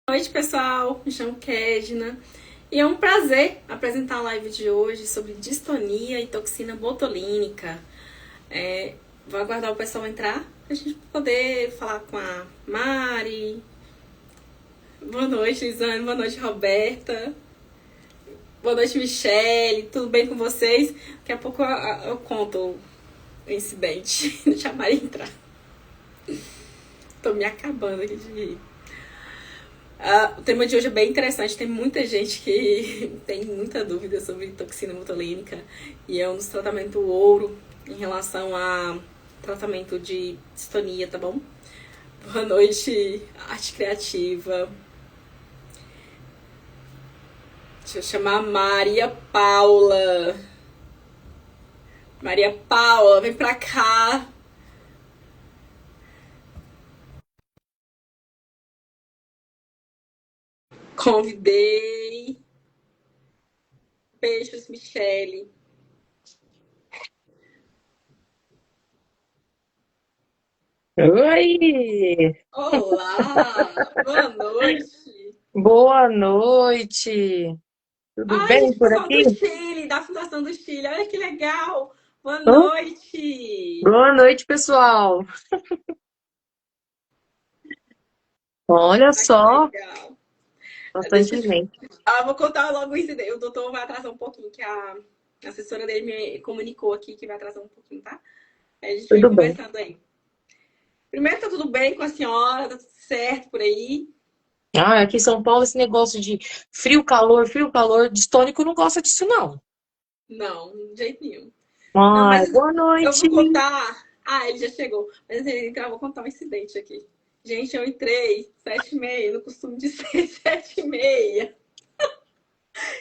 Boa noite, pessoal. Me chamo Kedna e é um prazer apresentar a live de hoje sobre distonia e toxina botulínica. Vou aguardar o pessoal entrar para a gente poder falar com a Mari. Boa noite, Lisane. Boa noite, Roberta. Boa noite, Michele. Tudo bem com vocês? Daqui a pouco eu conto o incidente. Deixa a Mari entrar. Tô me acabando aqui de rir. O tema de hoje é bem interessante. Tem muita gente que tem muita dúvida sobre toxina botulínica e é um dos tratamentos ouro em relação a tratamento de distonia, tá bom? Boa noite, arte criativa. Deixa eu chamar a Maria Paula. Maria Paula, vem pra cá. Convidei. Beijos, Michele. Oi! Olá, boa noite. Boa noite! Tudo Ai, bem gente, por pessoal do aqui? Chile, da Fundação do Chile. Olha que legal. Boa Hã? noite. Boa noite, pessoal! Olha Ah, que só, legal. Deixa bastante eu... gente. vou contar logo o incidente. O doutor vai atrasar um pouquinho, que a assessora dele me comunicou aqui que vai atrasar um pouquinho, tá? Aí a gente vai Tudo bem. conversando aí. Primeiro, tá tudo bem com a senhora? Tá tudo certo por aí? Ah, aqui em São Paulo, esse negócio de frio, calor, distônico não gosta disso, não. Não, de jeito nenhum. Não, Ai, mas boa eu noite! vou contar. Ah, ele já chegou. Mas ele entrar, eu vou contar um incidente aqui. Gente, eu entrei 7h30, no costume de ser 7h30.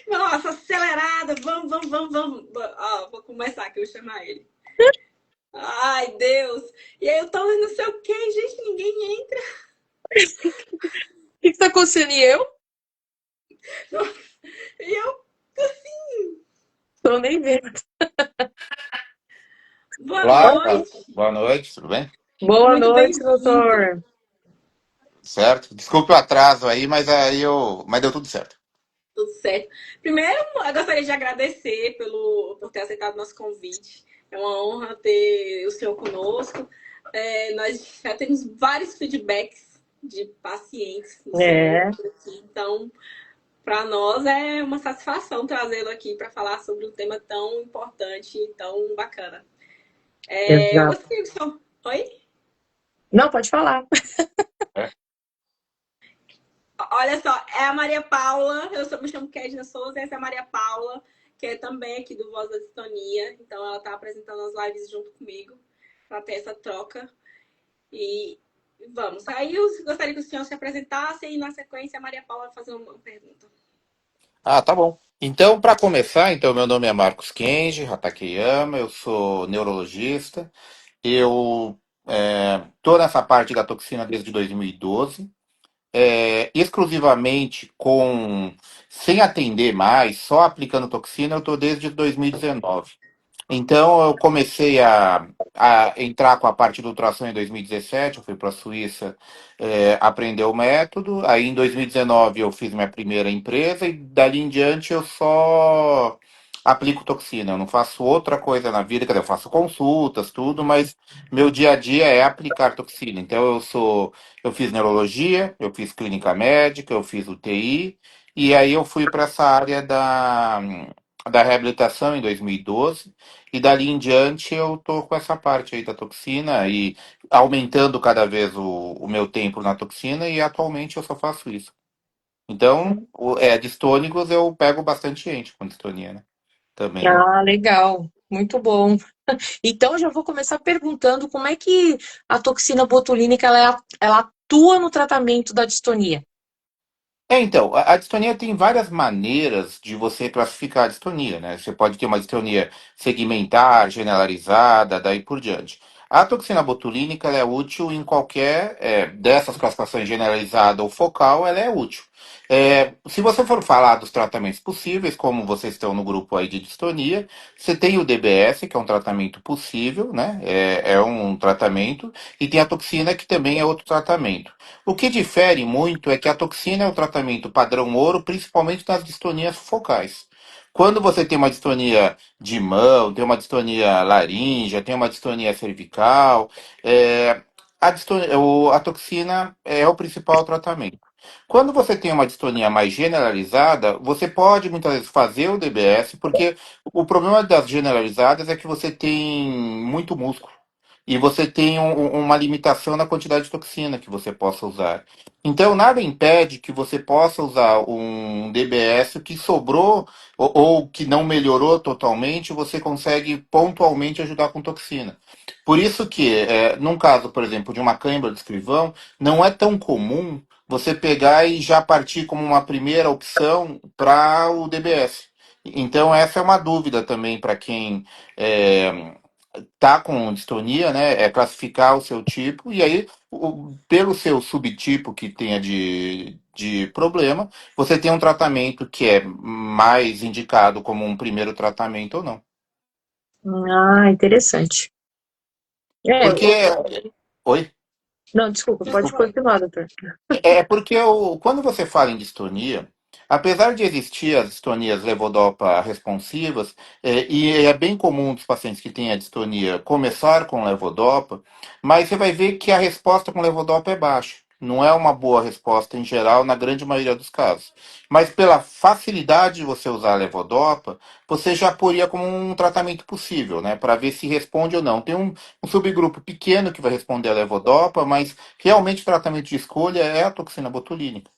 Nossa, acelerada, vamos. Ó, vou começar aqui, eu vou chamar ele. Ai, Deus. E aí eu tô não sei o que, gente, ninguém entra. O que que tá acontecendo? E eu? E eu, Tô nem vendo. boa Olá, noite. boa noite, tudo bem? Boa Muito noite, bem-vindo. doutor. Certo? Desculpe o atraso aí, mas deu tudo certo. Tudo certo. Primeiro, eu gostaria de agradecer por ter aceitado o nosso convite. É uma honra ter o senhor conosco. Nós já temos vários feedbacks de pacientes do senhor É, aqui, então para nós é uma satisfação trazê-lo aqui para falar sobre um tema tão importante e tão bacana. Eu exato. gostaria que o senhor. Oi? Não, pode falar. É. Olha só, é a Maria Paula, me chamo Kedna Souza, essa é a Maria Paula, que é também aqui do Voz da Distonia. Então ela está apresentando as lives junto comigo para ter essa troca. E vamos. Aí eu gostaria que o senhor se apresentasse e na sequência a Maria Paula vai fazer uma pergunta. Ah, tá bom. Então, para começar, meu nome é Marcos Kenji Hatakeyama, eu sou neurologista. Eu tô nessa parte da toxina desde 2012, exclusivamente sem atender mais, só aplicando toxina, eu tô desde 2019. Então, eu comecei a entrar com a parte do ultrassom em 2017, eu fui para a Suíça, aprender o método. Aí, em 2019, eu fiz minha primeira empresa e, dali em diante, eu só aplico toxina. Eu não faço outra coisa na vida, quer dizer, eu faço consultas, tudo, mas meu dia a dia é aplicar toxina. Então, eu fiz neurologia, eu fiz clínica médica, eu fiz UTI, e aí eu fui para essa área da reabilitação em 2012. E dali em diante eu tô com essa parte aí da toxina e aumentando cada vez o meu tempo na toxina e atualmente eu só faço isso. Então, distônicos eu pego bastante gente com distonia, né? Também, né? Ah, legal. Muito bom. Então, já vou começar perguntando como é que a toxina botulínica ela atua no tratamento da distonia. Então, a distonia tem várias maneiras de você classificar a distonia, né? Você pode ter uma distonia segmentar, generalizada, daí por diante. A toxina botulínica ela é útil em qualquer dessas classificações generalizada ou focal, ela é útil. Se você for falar dos tratamentos possíveis, como vocês estão no grupo aí de distonia, você tem o DBS, que é um tratamento possível, né? É um tratamento, e tem a toxina, que também é outro tratamento. O que difere muito é que a toxina é o tratamento padrão ouro, principalmente nas distonias focais. Quando você tem uma distonia de mão, tem uma distonia laríngea, tem uma distonia cervical, a toxina é o principal tratamento. Quando você tem uma distonia mais generalizada, você pode muitas vezes fazer o DBS, porque o problema das generalizadas é que você tem muito músculo. E você tem uma limitação na quantidade de toxina que você possa usar. Então, nada impede que você possa usar um DBS que sobrou ou que não melhorou totalmente, você consegue pontualmente ajudar com toxina. Por isso que, num caso, por exemplo, de uma cãibra de escrivão, não é tão comum você pegar e já partir como uma primeira opção para o DBS. Então, essa é uma dúvida também para quem tá com distonia, né? É classificar o seu tipo, e aí, pelo seu subtipo que tenha de problema, você tem um tratamento que é mais indicado como um primeiro tratamento ou não. Ah, interessante. É, Porque. Oi? não, desculpa, pode Desculpa. continuar, doutor. Porque quando você fala em distonia, apesar de existir as distonias levodopa responsivas, e é bem comum dos pacientes que têm a distonia começar com levodopa, mas você vai ver que a resposta com levodopa é baixa. Não é uma boa resposta em geral, na grande maioria dos casos. Mas pela facilidade de você usar a levodopa, você já poria como um tratamento possível, né? Para ver se responde ou não. Tem um subgrupo pequeno que vai responder a levodopa, mas realmente, o tratamento de escolha é a toxina botulínica.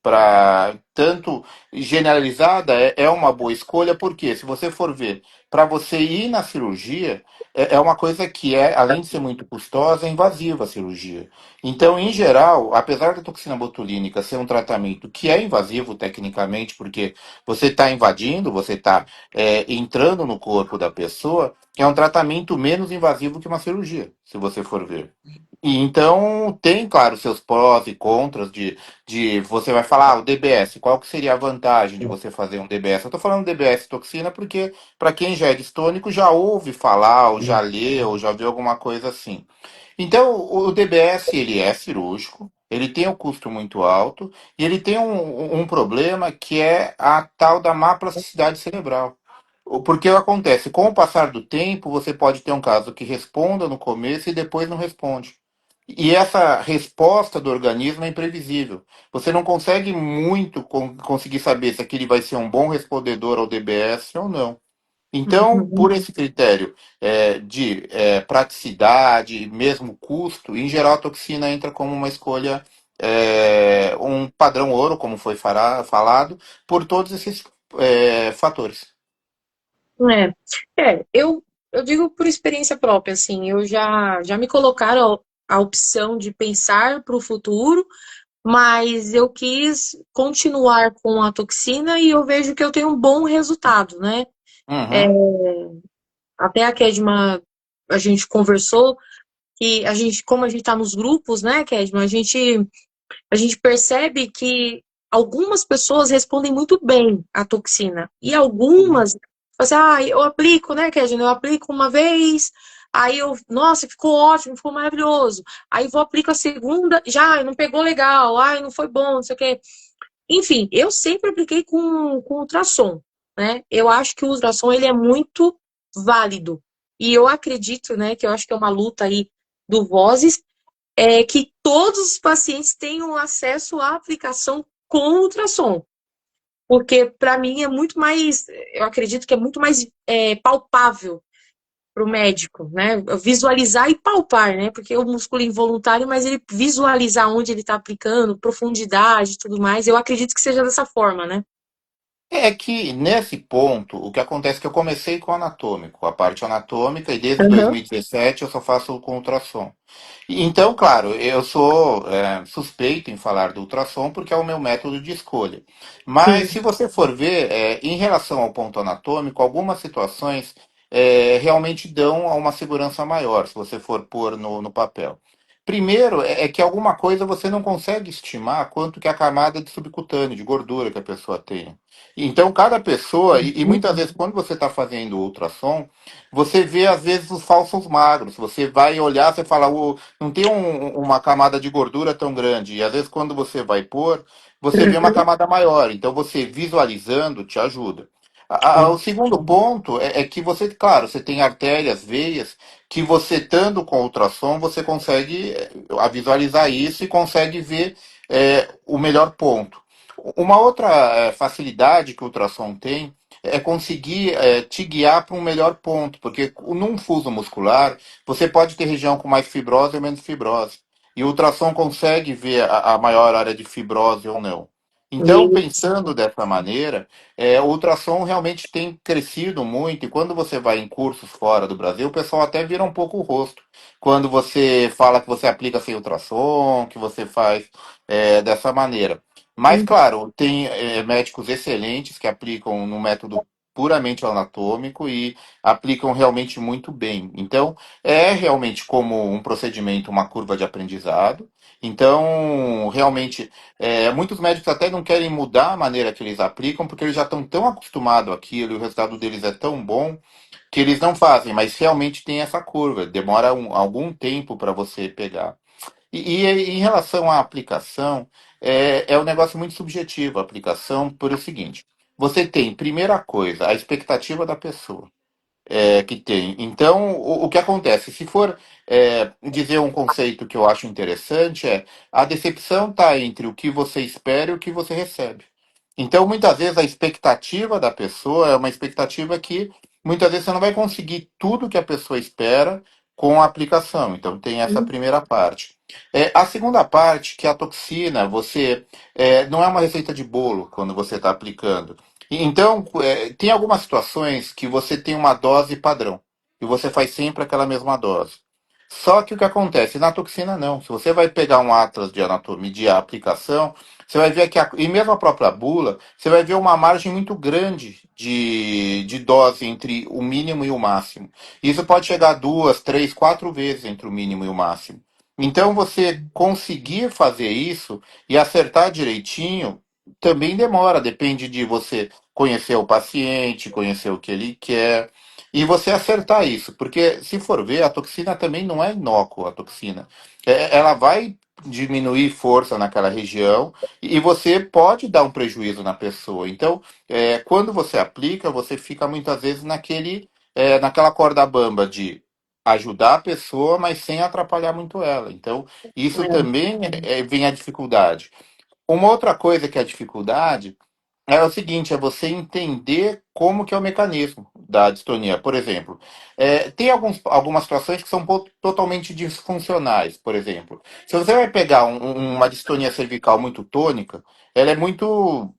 Para tanto generalizada é uma boa escolha, porque se você for ver, para você ir na cirurgia, é uma coisa que além de ser muito custosa, é invasiva a cirurgia. Então, em geral, apesar da toxina botulínica ser um tratamento que é invasivo tecnicamente, porque você está invadindo, você está entrando no corpo da pessoa, é um tratamento menos invasivo que uma cirurgia, se você for ver. E então tem, claro, seus prós e contras de você vai falar, o DBS, qual que seria a vantagem de você fazer um DBS? Eu estou falando DBS toxina porque, para quem já é distônico, já ouve falar, ou já lê, ou já viu alguma coisa assim. Então, o DBS, ele é cirúrgico, ele tem um custo muito alto, e ele tem um problema que é a tal da má plasticidade cerebral. Porque acontece, com o passar do tempo, você pode ter um caso que responda no começo e depois não responde. E essa resposta do organismo é imprevisível. Você não consegue muito conseguir saber se aquele vai ser um bom respondedor ao DBS ou não. Então, Uhum. por esse critério de praticidade, mesmo custo, em geral a toxina entra como uma escolha, um padrão ouro, como foi falado, por todos esses fatores. Eu digo por experiência própria, assim, já me colocaram a opção de pensar para o futuro, mas eu quis continuar com a toxina e eu vejo que eu tenho um bom resultado, né? Uhum, Até a Kedma, a gente conversou que a gente, como a gente está nos grupos, né, Kedma, a gente percebe que algumas pessoas respondem muito bem à toxina. E uhum. algumas, assim, eu aplico, né, Kedma, eu aplico uma vez, aí nossa, ficou ótimo, ficou maravilhoso. Aí vou aplico a segunda, já não pegou legal, não foi bom, não sei o quê. Enfim, eu sempre apliquei com ultrassom, né? Eu acho que o ultrassom, ele é muito válido. E eu acredito, né, que eu acho que é uma luta aí do Vozes, que todos os pacientes tenham acesso à aplicação com ultrassom. Porque, para mim, é muito mais, eu acredito que é muito mais palpável para o médico, né? Visualizar e palpar, né? Porque o músculo é involuntário, mas ele visualizar onde ele está aplicando, profundidade e tudo mais, eu acredito que seja dessa forma, né? É que nesse ponto, o que acontece é que eu comecei com o anatômico, a parte anatômica, e desde Aham. 2017 eu só faço com ultrassom. Então, claro, eu sou suspeito em falar do ultrassom porque é o meu método de escolha. Mas Sim. se você for ver, em relação ao ponto anatômico, algumas situações realmente dão uma segurança maior, se você for pôr no papel. Primeiro, é que alguma coisa você não consegue estimar quanto que é a camada de subcutâneo, de gordura que a pessoa tem. Então, cada pessoa, e muitas vezes quando você está fazendo ultrassom, você vê às vezes os falsos magros. Você vai olhar, você fala, não tem uma camada de gordura tão grande. E às vezes quando você vai pôr, você vê uma camada maior. Então, você visualizando te ajuda. O segundo ponto é que você, claro, você tem artérias, veias, que você estando com ultrassom, você consegue visualizar isso e consegue ver o melhor ponto. Uma outra facilidade que o ultrassom tem é conseguir te guiar para um melhor ponto, porque num fuso muscular você pode ter região com mais fibrose ou menos fibrose. E o ultrassom consegue ver a maior área de fibrose ou não. Então, pensando dessa maneira, o ultrassom realmente tem crescido muito, e quando você vai em cursos fora do Brasil, o pessoal até vira um pouco o rosto. Quando você fala que você aplica sem ultrassom, que você faz dessa maneira. Mas, claro, tem médicos excelentes que aplicam no método puramente anatômico e aplicam realmente muito bem. Então, é realmente como um procedimento, uma curva de aprendizado. Então, realmente, muitos médicos até não querem mudar a maneira que eles aplicam, porque eles já estão tão acostumados àquilo e o resultado deles é tão bom que eles não fazem, mas realmente tem essa curva, demora algum tempo para você pegar. E em relação à aplicação, um negócio muito subjetivo a aplicação, por o seguinte: você tem, primeira coisa, a expectativa da pessoa que tem. Então, o que acontece? Se for dizer um conceito que eu acho interessante, a decepção está entre o que você espera e o que você recebe. Então, muitas vezes, a expectativa da pessoa é uma expectativa que muitas vezes você não vai conseguir tudo que a pessoa espera com a aplicação. Então, tem essa primeira parte. A segunda parte, que é a toxina, você não é uma receita de bolo quando você está aplicando. Então, tem algumas situações que você tem uma dose padrão, e você faz sempre aquela mesma dose. Só que o que acontece? Na toxina, não. Se você vai pegar um atlas de anatomia, medir a aplicação, você vai ver que, e mesmo a própria bula, você vai ver uma margem muito grande de dose entre o mínimo e o máximo. Isso pode chegar a duas, três, quatro vezes entre o mínimo e o máximo. Então, você conseguir fazer isso e acertar direitinho também demora, depende de você conhecer o paciente, conhecer o que ele quer, e você acertar isso, porque se for ver, a toxina também não é inócua, a toxina. Ela vai diminuir força naquela região e você pode dar um prejuízo na pessoa. Então, quando você aplica, você fica muitas vezes naquela corda bamba de ajudar a pessoa, mas sem atrapalhar muito ela. Então, isso também vem a dificuldade. Uma outra coisa que é a dificuldade é o seguinte, é você entender como que é o mecanismo da distonia. Por exemplo, tem algumas situações que são totalmente disfuncionais, por exemplo. Se você vai pegar uma distonia cervical muito tônica, ela é muito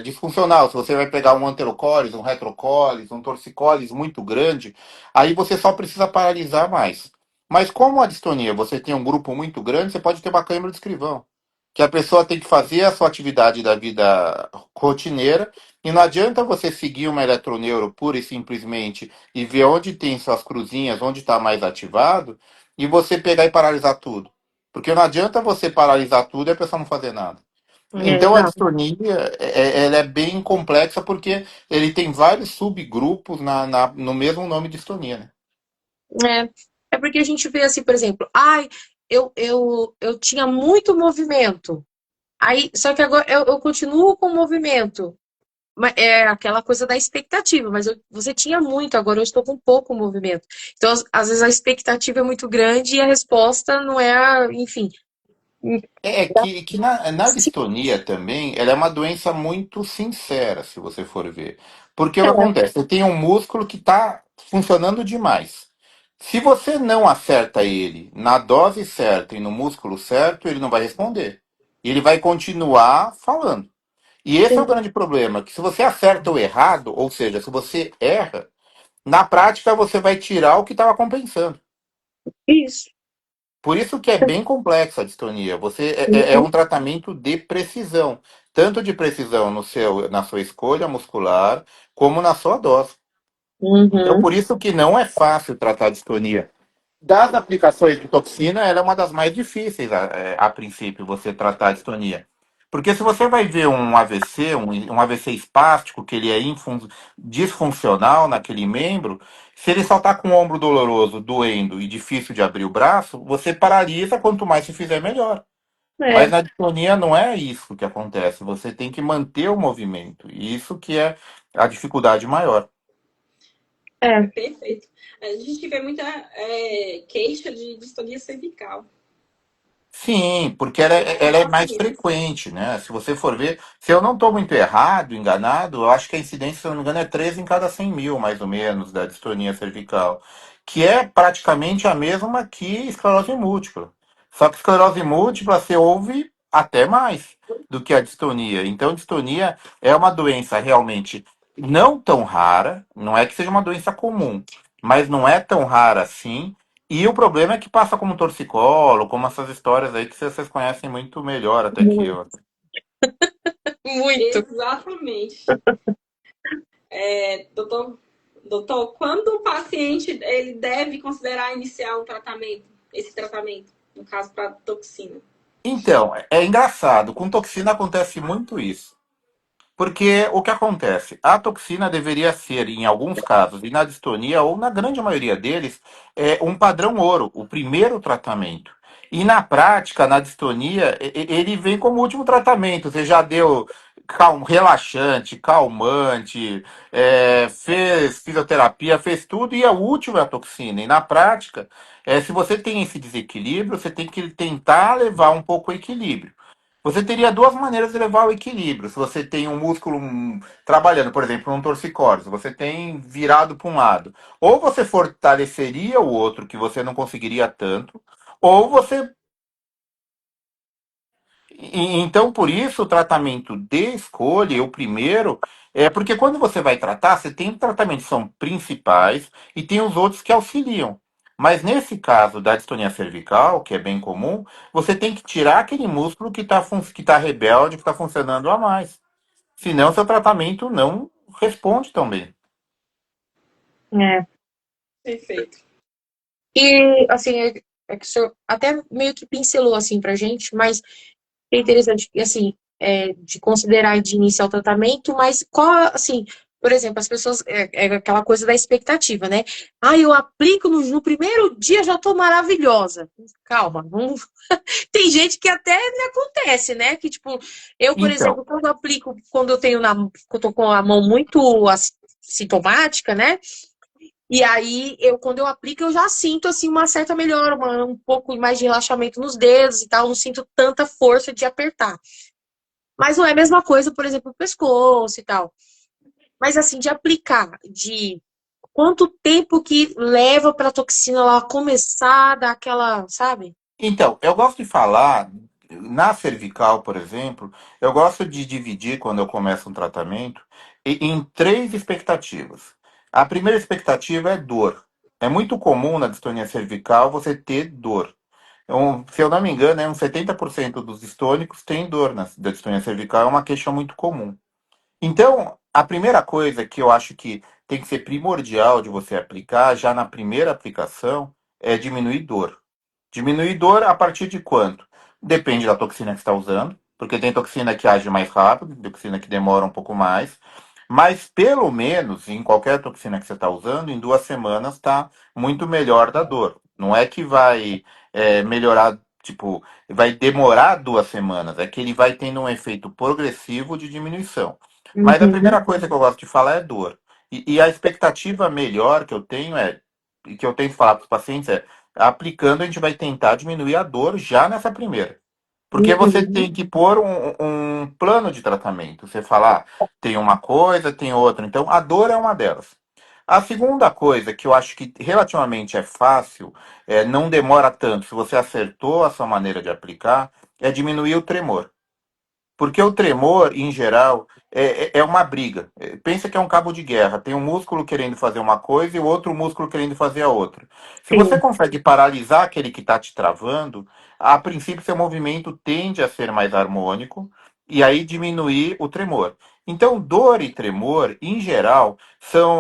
disfuncional. Se você vai pegar um anterocólis, um retrocólis, um torcicólis muito grande, aí você só precisa paralisar mais. Mas como a distonia, você tem um grupo muito grande, você pode ter uma câimbra de escrivão que a pessoa tem que fazer a sua atividade da vida rotineira, e não adianta você seguir uma eletroneuro pura e simplesmente e ver onde tem suas cruzinhas, onde está mais ativado, e você pegar e paralisar tudo. Porque não adianta você paralisar tudo e a pessoa não fazer nada. Então a Exato. distonia ela é bem complexa porque ele tem vários subgrupos no mesmo nome de distonia, né? É, é porque a gente vê assim, por exemplo, ai, eu tinha muito movimento. Aí, só que agora eu continuo com o movimento. É aquela coisa da expectativa, mas você tinha muito, agora eu estou com pouco movimento. Então, às vezes a expectativa é muito grande e a resposta não é enfim. Que na distonia também, ela é uma doença muito sincera, se você for ver. Porque o que acontece? Você tem um músculo que está funcionando demais. Se você não acerta ele na dose certa e no músculo certo, ele não vai responder. E ele vai continuar falando. E esse é o grande problema, que se você acerta o errado, ou seja, se você erra, na prática você vai tirar o que estava compensando. Isso. Por isso que é bem complexa a distonia. É um tratamento de precisão, tanto de precisão na sua escolha muscular, como na sua dose. Então, Uhum. por isso que não é fácil tratar distonia. Das aplicações de toxina, ela é uma das mais difíceis, a princípio, você tratar a distonia. Porque se você vai ver um AVC, um AVC espástico, que ele é disfuncional naquele membro, se ele só está com o ombro doloroso, doendo e difícil de abrir o braço, você paralisa, quanto mais se fizer, melhor. Mas É, na distonia não é isso que acontece, você tem que manter o movimento, e isso que é a dificuldade maior. é. Perfeito. A gente vê muita queixa de distonia cervical. Sim, porque ela é mais Exatamente. frequente, né? Se você for ver, se eu não estou muito errado, enganado, eu acho que a incidência, se eu não me engano, é 3 em cada 100 mil, mais ou menos, da distonia cervical, que é praticamente a mesma que esclerose múltipla. Só que esclerose múltipla você ouve até mais do que a distonia. Então, distonia é uma doença realmente não tão rara, não é que seja uma doença comum, mas não é tão rara assim. E o problema é que passa como torcicolo, como essas histórias aí que vocês conhecem muito melhor até que Muito. eu. Muito. Exatamente. Doutor, quando o paciente ele deve considerar iniciar esse tratamento, no caso para toxina? Então, é engraçado, com toxina acontece muito isso. Porque o que acontece? A toxina deveria ser, em alguns casos, e na distonia, ou na grande maioria deles, um padrão ouro, o primeiro tratamento. E na prática, na distonia, ele vem como último tratamento. Você já deu relaxante, calmante, fez fisioterapia, fez tudo, e a última é a toxina. E na prática, se você tem esse desequilíbrio, você tem que tentar levar um pouco o equilíbrio. Você teria duas maneiras de levar o equilíbrio. Se você tem um músculo trabalhando, por exemplo, um torcicórdio, você tem virado para um lado. Ou você fortaleceria o outro, que você não conseguiria tanto, ou você. Então, por isso, o tratamento de escolha, o primeiro, é porque quando você vai tratar, você tem tratamentos que são principais e tem os outros que auxiliam. Mas nesse caso da distonia cervical, que é bem comum, você tem que tirar aquele músculo que tá rebelde, que está funcionando a mais. Senão, seu tratamento não responde tão bem. É. Perfeito. E, assim, é que o senhor até meio que pincelou, assim, pra gente, mas é interessante, assim, de considerar de iniciar o tratamento, mas qual, assim, por exemplo, as pessoas, é aquela coisa da expectativa, né? Ah, eu aplico no primeiro dia, já tô maravilhosa. Calma, não, tem gente que até não acontece, né? Que, tipo, eu, por Então, exemplo, quando eu aplico, quando eu tenho quando eu tô com a mão muito sintomática, né? E aí, quando eu aplico, eu já sinto, assim, uma certa melhora, um pouco mais de relaxamento nos dedos e tal, não sinto tanta força de apertar. Mas não é a mesma coisa, por exemplo, o pescoço e tal. Mas, assim, de aplicar, de quanto tempo que leva pra toxina lá começar a dar aquela, sabe? eu gosto de falar, na cervical, por exemplo, eu gosto de dividir, quando eu começo um tratamento, em três expectativas. A primeira expectativa é dor. É muito comum na distonia cervical você ter dor. Se eu não me engano, uns 70% dos distônicos têm dor da distonia cervical, é uma queixa muito comum. Então, a primeira coisa que eu acho que tem que ser primordial de você aplicar, já na primeira aplicação, é diminuir dor. Diminuir dor a partir de quanto? Depende da toxina que você está usando, porque tem toxina que age mais rápido, toxina que demora um pouco mais. Mas pelo menos em qualquer toxina que você está usando, em 2 semanas está muito melhor da dor. Não é que vai melhorar, tipo, vai demorar 2 semanas, é que ele vai tendo um efeito progressivo de diminuição. Mas a Uhum, primeira coisa que eu gosto de falar é dor. E a expectativa melhor que eu tenho e que eu tento falar para os pacientes aplicando, a gente vai tentar diminuir a dor já nessa primeira. Porque você uhum, tem que pôr um plano de tratamento. Você falar, tem uma coisa, tem outra. Então, a dor é uma delas. A segunda coisa que eu acho que relativamente é fácil, não demora tanto, se você acertou a sua maneira de aplicar, é diminuir o tremor. Porque o tremor, em geral, é uma briga. Pensa que é um cabo de guerra. Tem um músculo querendo fazer uma coisa e o outro músculo querendo fazer a outra. Se você sim. consegue paralisar aquele que está te travando, a princípio seu movimento tende a ser mais harmônico e aí diminuir o tremor. Então, dor e tremor, em geral,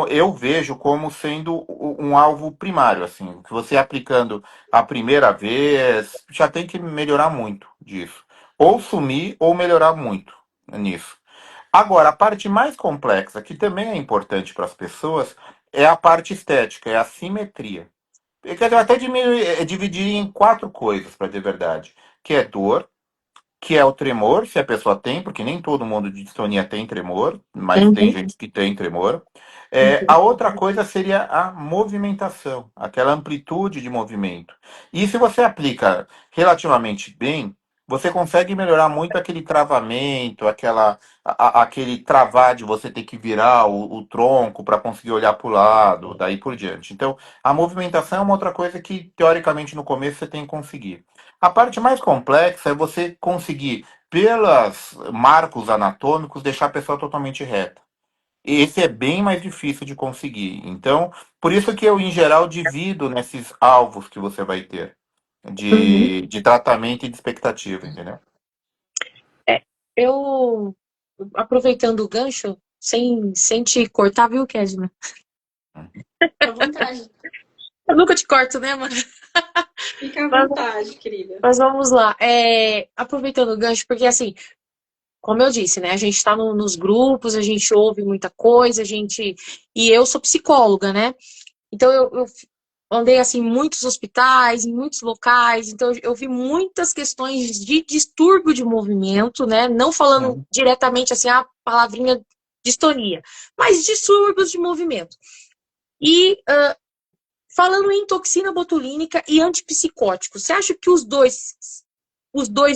eu vejo como sendo um alvo primário, assim, que você aplicando a primeira vez, já tem que melhorar muito disso. Ou sumir ou melhorar muito nisso. Agora, a parte mais complexa, que também é importante para as pessoas, é a parte estética, é a simetria. Eu quero até dividir em quatro coisas, para ter verdade, que é dor, que é o tremor, se a pessoa tem, porque nem todo mundo de distonia tem tremor, mas tem Uhum, gente que tem tremor. A uhum, outra coisa seria a movimentação, aquela amplitude de movimento. E se você aplica relativamente bem, você consegue melhorar muito aquele travamento, aquele travar de você ter que virar o tronco para conseguir olhar para o lado, daí por diante. Então, a movimentação é uma outra coisa que, teoricamente, no começo você tem que conseguir. A parte mais complexa é você conseguir, pelos marcos anatômicos, deixar a pessoa totalmente reta. E esse é bem mais difícil de conseguir. Então, por isso que eu, em geral, divido nesses alvos que você vai ter uhum. de tratamento e de expectativa, entendeu? É, eu, aproveitando o gancho, sem te cortar, viu, Kedma? Fica à vontade. Eu nunca te corto, né, mano? Fica à Mas, vontade, querida. mas vamos lá. Aproveitando o gancho, porque assim, como eu disse, né? A gente está nos grupos, a gente ouve muita coisa, a gente. E eu sou psicóloga, né? Então eu andei assim em muitos hospitais, em muitos locais, então eu vi muitas questões de distúrbio de movimento, né? Não falando Uhum. diretamente assim a palavrinha distonia, mas distúrbios de movimento. E falando em toxina botulínica e antipsicótico, você acha que os dois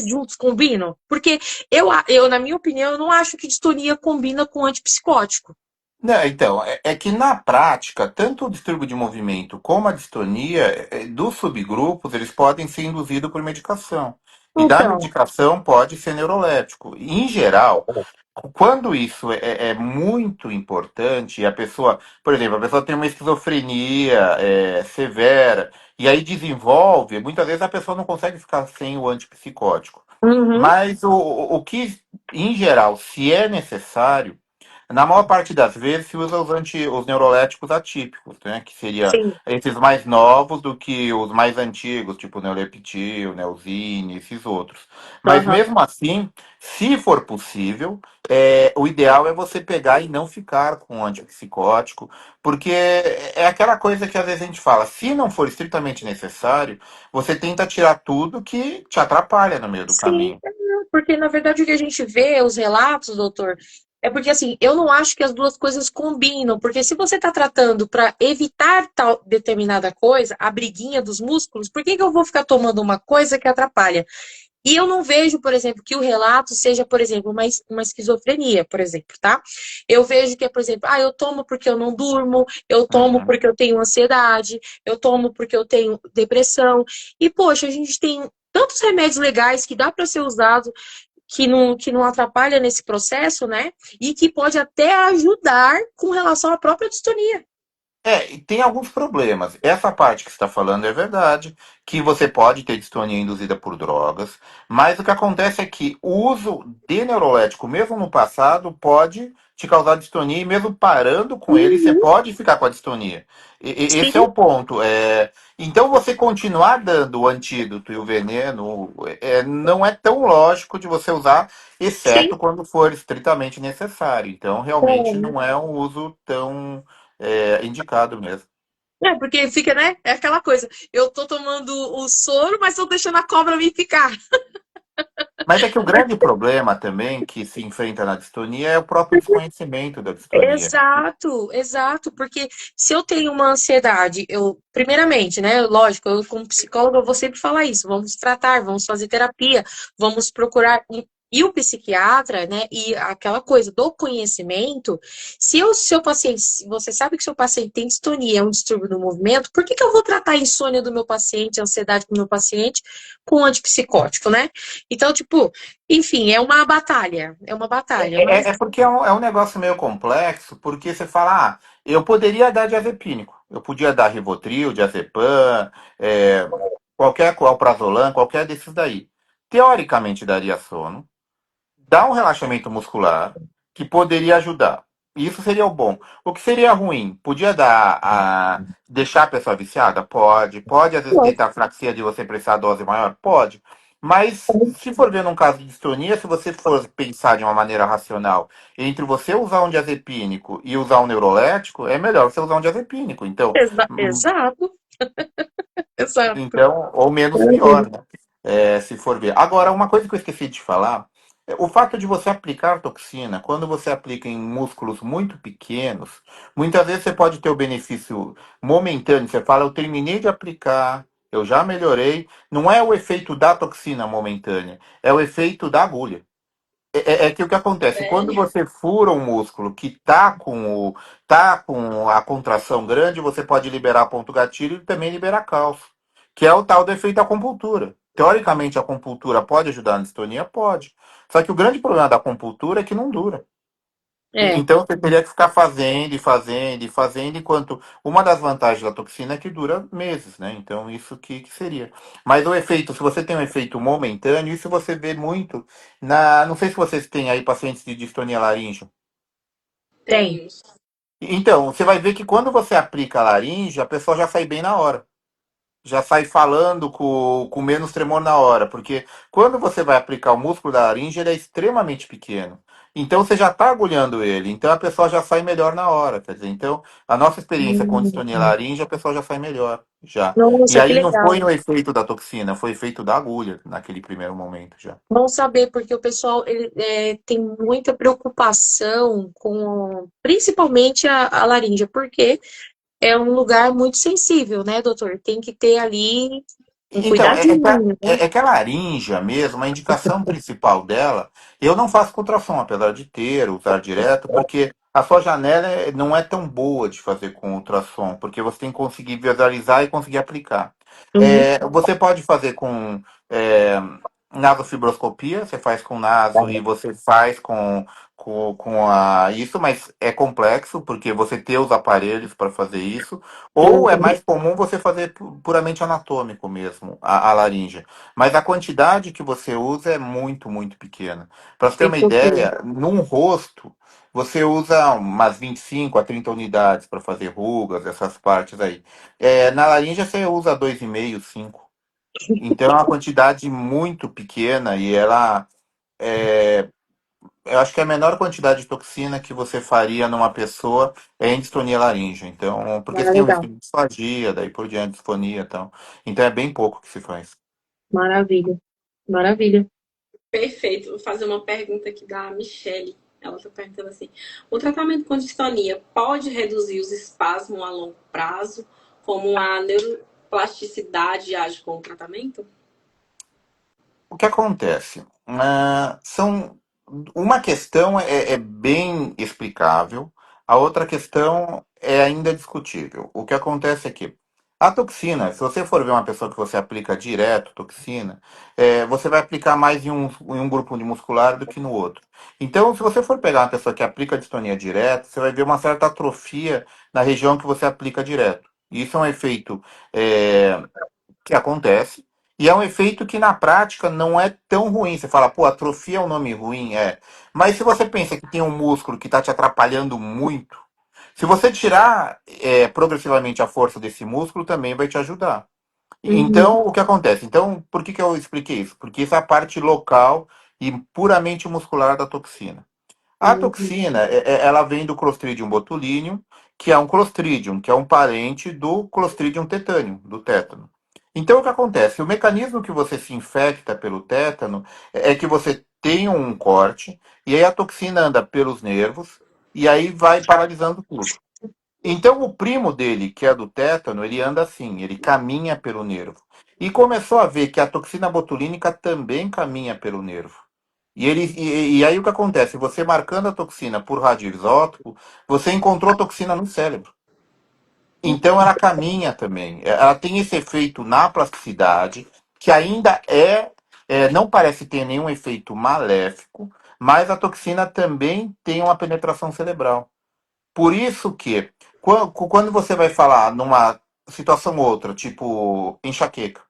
juntos combinam? Porque na minha opinião, eu não acho que distonia combina com antipsicótico. Não, então, é que na prática, tanto o distúrbio de movimento como a distonia, dos subgrupos, eles podem ser induzidos por medicação. E da Então, medicação pode ser neurolético. Em geral, quando isso é muito importante, a pessoa, por exemplo, a pessoa tem uma esquizofrenia severa, e aí desenvolve, muitas vezes a pessoa não consegue ficar sem o antipsicótico. uhum, Mas o que, em geral, se é necessário, na maior parte das vezes se usa os neuroléticos atípicos, né? Que seria sim, esses mais novos do que os mais antigos, tipo o Neuleptil, Neosine, esses outros. Mas aham, mesmo assim, se for possível, o ideal é você pegar e não ficar com um antipsicótico, porque é aquela coisa que às vezes a gente fala, se não for estritamente necessário, você tenta tirar tudo que te atrapalha no meio do sim, caminho. porque na verdade o que a gente vê, os relatos, doutor, é porque assim, eu não acho que as duas coisas combinam, porque se você está tratando para evitar tal determinada coisa, a briguinha dos músculos, por que que eu vou ficar tomando uma coisa que atrapalha? E eu não vejo, por exemplo, que o relato seja, por exemplo, uma esquizofrenia, por exemplo, tá? Eu vejo que é, por exemplo, eu tomo porque eu não durmo, eu tomo Uhum. porque eu tenho ansiedade, eu tomo porque eu tenho depressão. E, poxa, a gente tem tantos remédios legais que dá para ser usado, que não atrapalha nesse processo, né? E que pode até ajudar com relação à própria distonia. E tem alguns problemas. Essa parte que você está falando é verdade, que você pode ter distonia induzida por drogas, mas o que acontece é que o uso de neurolético, mesmo no passado, pode te causar distonia, e mesmo parando com ele, você Uhum, pode ficar com a distonia. Esse é sim, o ponto. Então, você continuar dando o antídoto e o veneno não é tão lógico de você usar, sim. exceto quando for estritamente necessário. Então, realmente É, não é um uso tão indicado mesmo. porque fica, né? É aquela coisa. Eu tô tomando o soro, mas tô deixando a cobra me picar. Mas é que o grande problema também que se enfrenta na distonia é o próprio desconhecimento da distonia. Exato, exato, porque se eu tenho uma ansiedade, primeiramente, né, lógico, eu como psicóloga eu vou sempre falar isso, vamos tratar, vamos fazer terapia, vamos procurar, e o psiquiatra, né, e aquela coisa do conhecimento, se o seu paciente, se você sabe que seu paciente tem distonia, é um distúrbio do movimento, por que que eu vou tratar a insônia do meu paciente, a ansiedade do meu paciente com um antipsicótico, né? Então, tipo, enfim, é uma batalha, mas É porque é um negócio meio complexo, porque você fala, eu poderia dar diazepínico, eu podia dar Rivotril, diazepam, qualquer alprazolam, qualquer desses daí. Teoricamente daria sono, dá um relaxamento muscular, que poderia ajudar. Isso seria o bom. O que seria ruim? Podia dar a deixar a pessoa viciada? Pode. Pode, às vezes, Lógico. deitar a fraqueza de você precisar de dose maior? Pode. Mas, se for ver num caso de distonia, se você for pensar de uma maneira racional, entre você usar um diazepínico e usar um neurolético, é melhor você usar um diazepínico. Então, Exato, exato. ou menos pior, né? Se for ver. Agora, uma coisa que eu esqueci de falar, o fato de você aplicar toxina, quando você aplica em músculos muito pequenos, muitas vezes você pode ter o benefício momentâneo. Você fala, eu terminei de aplicar, eu já melhorei. Não é o efeito da toxina momentânea, é o efeito da agulha. É que o que acontece, quando Sério? você fura um músculo que tá com a contração grande, você pode liberar ponto gatilho e também liberar cálcio, que é o tal do efeito acupuntura. Teoricamente, a acupuntura pode ajudar na distonia? Pode. Só que o grande problema da acupuntura é que não dura. É, Então você teria que ficar fazendo e fazendo e fazendo, enquanto uma das vantagens da toxina é que dura meses, né? Então isso que seria. Mas o efeito, se você tem um efeito momentâneo, isso você vê muito na. Não sei se vocês têm aí pacientes de distonia laríngea. tem. Temos. Então, você vai ver que quando você aplica a laringe, a pessoa já sai bem na hora. Já sai falando com menos tremor na hora, porque quando você vai aplicar o músculo da laringe, ele é extremamente pequeno. Então você já está agulhando ele, então a pessoa já sai melhor na hora, quer dizer, então a nossa experiência com distonia Hum. laringe, a pessoa já sai melhor, já. E Nossa, que aí não foi legal. o efeito da toxina, foi o efeito da agulha naquele primeiro momento já. Bom saber, porque o pessoal ele, tem muita preocupação com, principalmente a laringe, porque é um lugar muito sensível, né, doutor? Tem que ter ali um Então, cuidadinho, né? é que a laringe mesmo, a indicação principal dela, eu não faço com ultrassom, apesar de ter, usar direto, porque a sua janela não é tão boa de fazer com ultrassom, porque você tem que conseguir visualizar e conseguir aplicar. Uhum. Você pode fazer com é, nasofibroscopia, você faz com naso e você faz com isso, mas é complexo, porque você tem os aparelhos para fazer isso. Ou é Uhum. mais comum você fazer puramente anatômico mesmo, a laringe. Mas a quantidade que você usa é muito, muito pequena. Para você ter Tem uma que procurar. ideia, num rosto, você usa umas 25 a 30 unidades para fazer rugas, essas partes aí. Na laringe você usa 2,5, 5. Então é uma quantidade muito pequena e ela eu acho que a menor quantidade de toxina que você faria numa pessoa é em distonia laríngea. Então, porque Ah, você tem um risco legal. de disfagia, daí por diante, disfonia e tal. Então é bem pouco que se faz. Maravilha. Maravilha. Perfeito. Vou fazer uma pergunta aqui da Michelle. Ela está perguntando assim: o tratamento com distonia pode reduzir os espasmos a longo prazo, como a neuroplasticidade age com o tratamento? O que acontece? Uma questão é bem explicável, a outra questão é ainda discutível. O que acontece é que a toxina, se você for ver uma pessoa que você aplica direto toxina, você vai aplicar mais em um grupo de muscular do que no outro. Então, se você for pegar uma pessoa que aplica distonia direto, você vai ver uma certa atrofia na região que você aplica direto. Isso é um efeito é, que acontece. E é um efeito que na prática não é tão ruim. Você fala, pô, atrofia é um nome ruim, é. Mas se você pensa que tem um músculo que está te atrapalhando muito, se você tirar progressivamente a força desse músculo, também vai te ajudar. Uhum. Então, o que acontece? Então, por que eu expliquei isso? Porque isso é a parte local e puramente muscular da toxina. A Uhum. toxina, ela vem do Clostridium botulinum, que é um Clostridium, que é um parente do Clostridium tetanium, do tétano. Então, o que acontece? O mecanismo que você se infecta pelo tétano é que você tem um corte, e aí a toxina anda pelos nervos, e aí vai paralisando tudo. Então, o primo dele, que é do tétano, ele anda assim, ele caminha pelo nervo. E começou a ver que a toxina botulínica também caminha pelo nervo. E aí o que acontece? Você marcando a toxina por radioisótopo, você encontrou toxina no cérebro. Então ela caminha também. Ela tem esse efeito na plasticidade, que ainda não parece ter nenhum efeito maléfico, mas a toxina também tem uma penetração cerebral. Por isso que, quando você vai falar numa situação outra, tipo enxaqueca,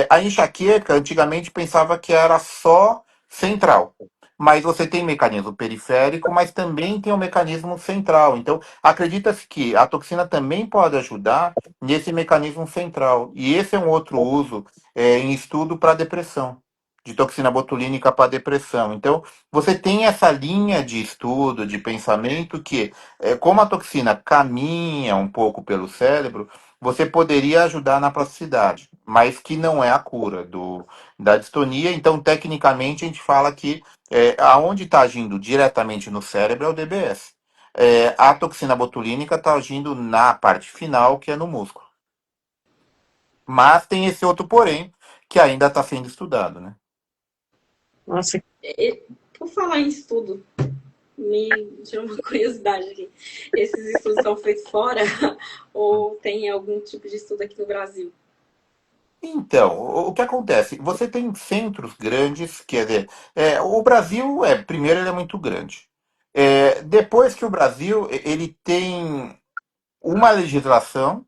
a enxaqueca antigamente pensava que era só central. mas você tem mecanismo periférico, mas também tem o mecanismo central. Então, acredita-se que a toxina também pode ajudar nesse mecanismo central. E esse é um outro uso em estudo para depressão, de toxina botulínica para depressão. Então, você tem essa linha de estudo, de pensamento, que, como a toxina caminha um pouco pelo cérebro, você poderia ajudar na plasticidade, mas que não é a cura da distonia. Então, tecnicamente, a gente fala que aonde está agindo diretamente no cérebro é o DBS. A toxina botulínica está agindo na parte final, que é no músculo. Mas tem esse outro porém, que ainda está sendo estudado, né? Nossa, Por falar em estudo, me tirou uma curiosidade aqui. Esses estudos são feitos fora ou tem algum tipo de estudo aqui no Brasil? Então, o que acontece? Você tem centros grandes, quer dizer, o Brasil, primeiro, ele é muito grande. Depois que o Brasil, ele tem uma legislação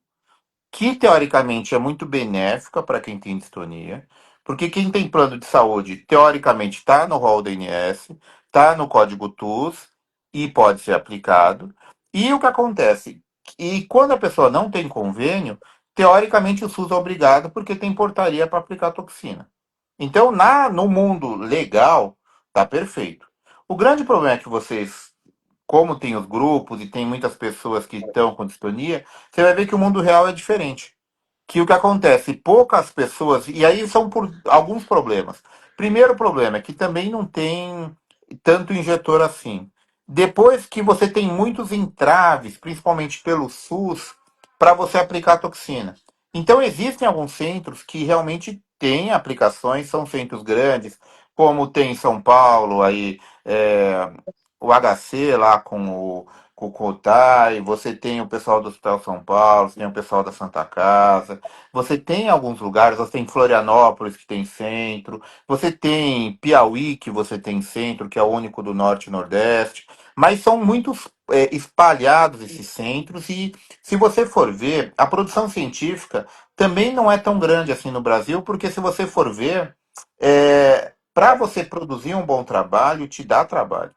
que teoricamente é muito benéfica para quem tem distonia, porque quem tem plano de saúde, teoricamente, está no rol da INS, está no código TUS e pode ser aplicado. E o que acontece? E quando a pessoa não tem convênio, teoricamente o SUS é obrigado porque tem portaria para aplicar toxina. Então, no mundo legal, tá perfeito. O grande problema é que vocês, como tem os grupos e tem muitas pessoas que estão com distonia, você vai ver que o mundo real é diferente. Que o que acontece, poucas pessoas, e aí são por alguns problemas. Primeiro problema é que também não tem tanto injetor assim. Depois que você tem muitos entraves, principalmente pelo SUS, para você aplicar toxina. Então existem alguns centros que realmente têm aplicações, são centros grandes, como tem em São Paulo, aí o HC lá com o Cotai, você tem o pessoal do Hospital São Paulo, você tem o pessoal da Santa Casa, você tem alguns lugares, você tem Florianópolis que tem centro, você tem Piauí que você tem centro, que é o único do Norte e Nordeste, mas são muitos espalhados esses centros e se você for ver, a produção científica também não é tão grande assim no Brasil, porque se você for ver, para você produzir um bom trabalho, te dá trabalho.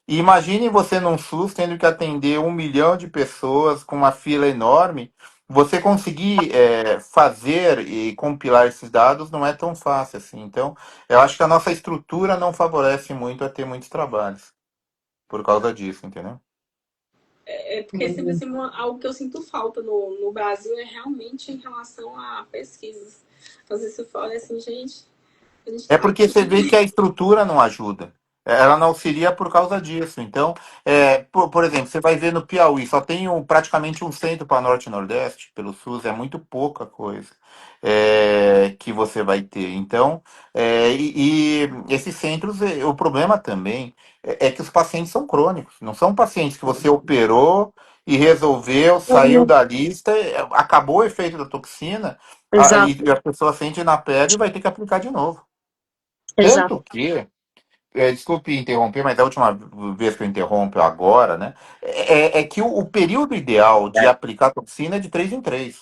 E imagine você num SUS tendo que atender 1 milhão de pessoas com uma fila enorme. Você conseguir fazer e compilar esses dados não é tão fácil assim. Então, eu acho que a nossa estrutura não favorece muito a ter muitos trabalhos por causa disso, entendeu? É porque sempre assim, algo que eu sinto falta no Brasil é realmente em relação a pesquisas. Às vezes eu falo assim, gente, a gente É tá porque você vê que aqui. a estrutura não ajuda. Ela não auxilia por causa disso. Então, por exemplo, você vai ver no Piauí, só tem praticamente um centro para Norte e Nordeste, pelo SUS, é muito pouca coisa que você vai ter. Então, e esses centros, o problema também é que os pacientes são crônicos, não são pacientes que você operou e resolveu, saiu uhum, da lista, acabou o efeito da toxina, exato, e a pessoa sente na pele e vai ter que aplicar de novo. exato. Tanto que, desculpe interromper, mas é a última vez que eu interrompo agora, né? É que o período ideal de aplicar toxina é de 3 em 3.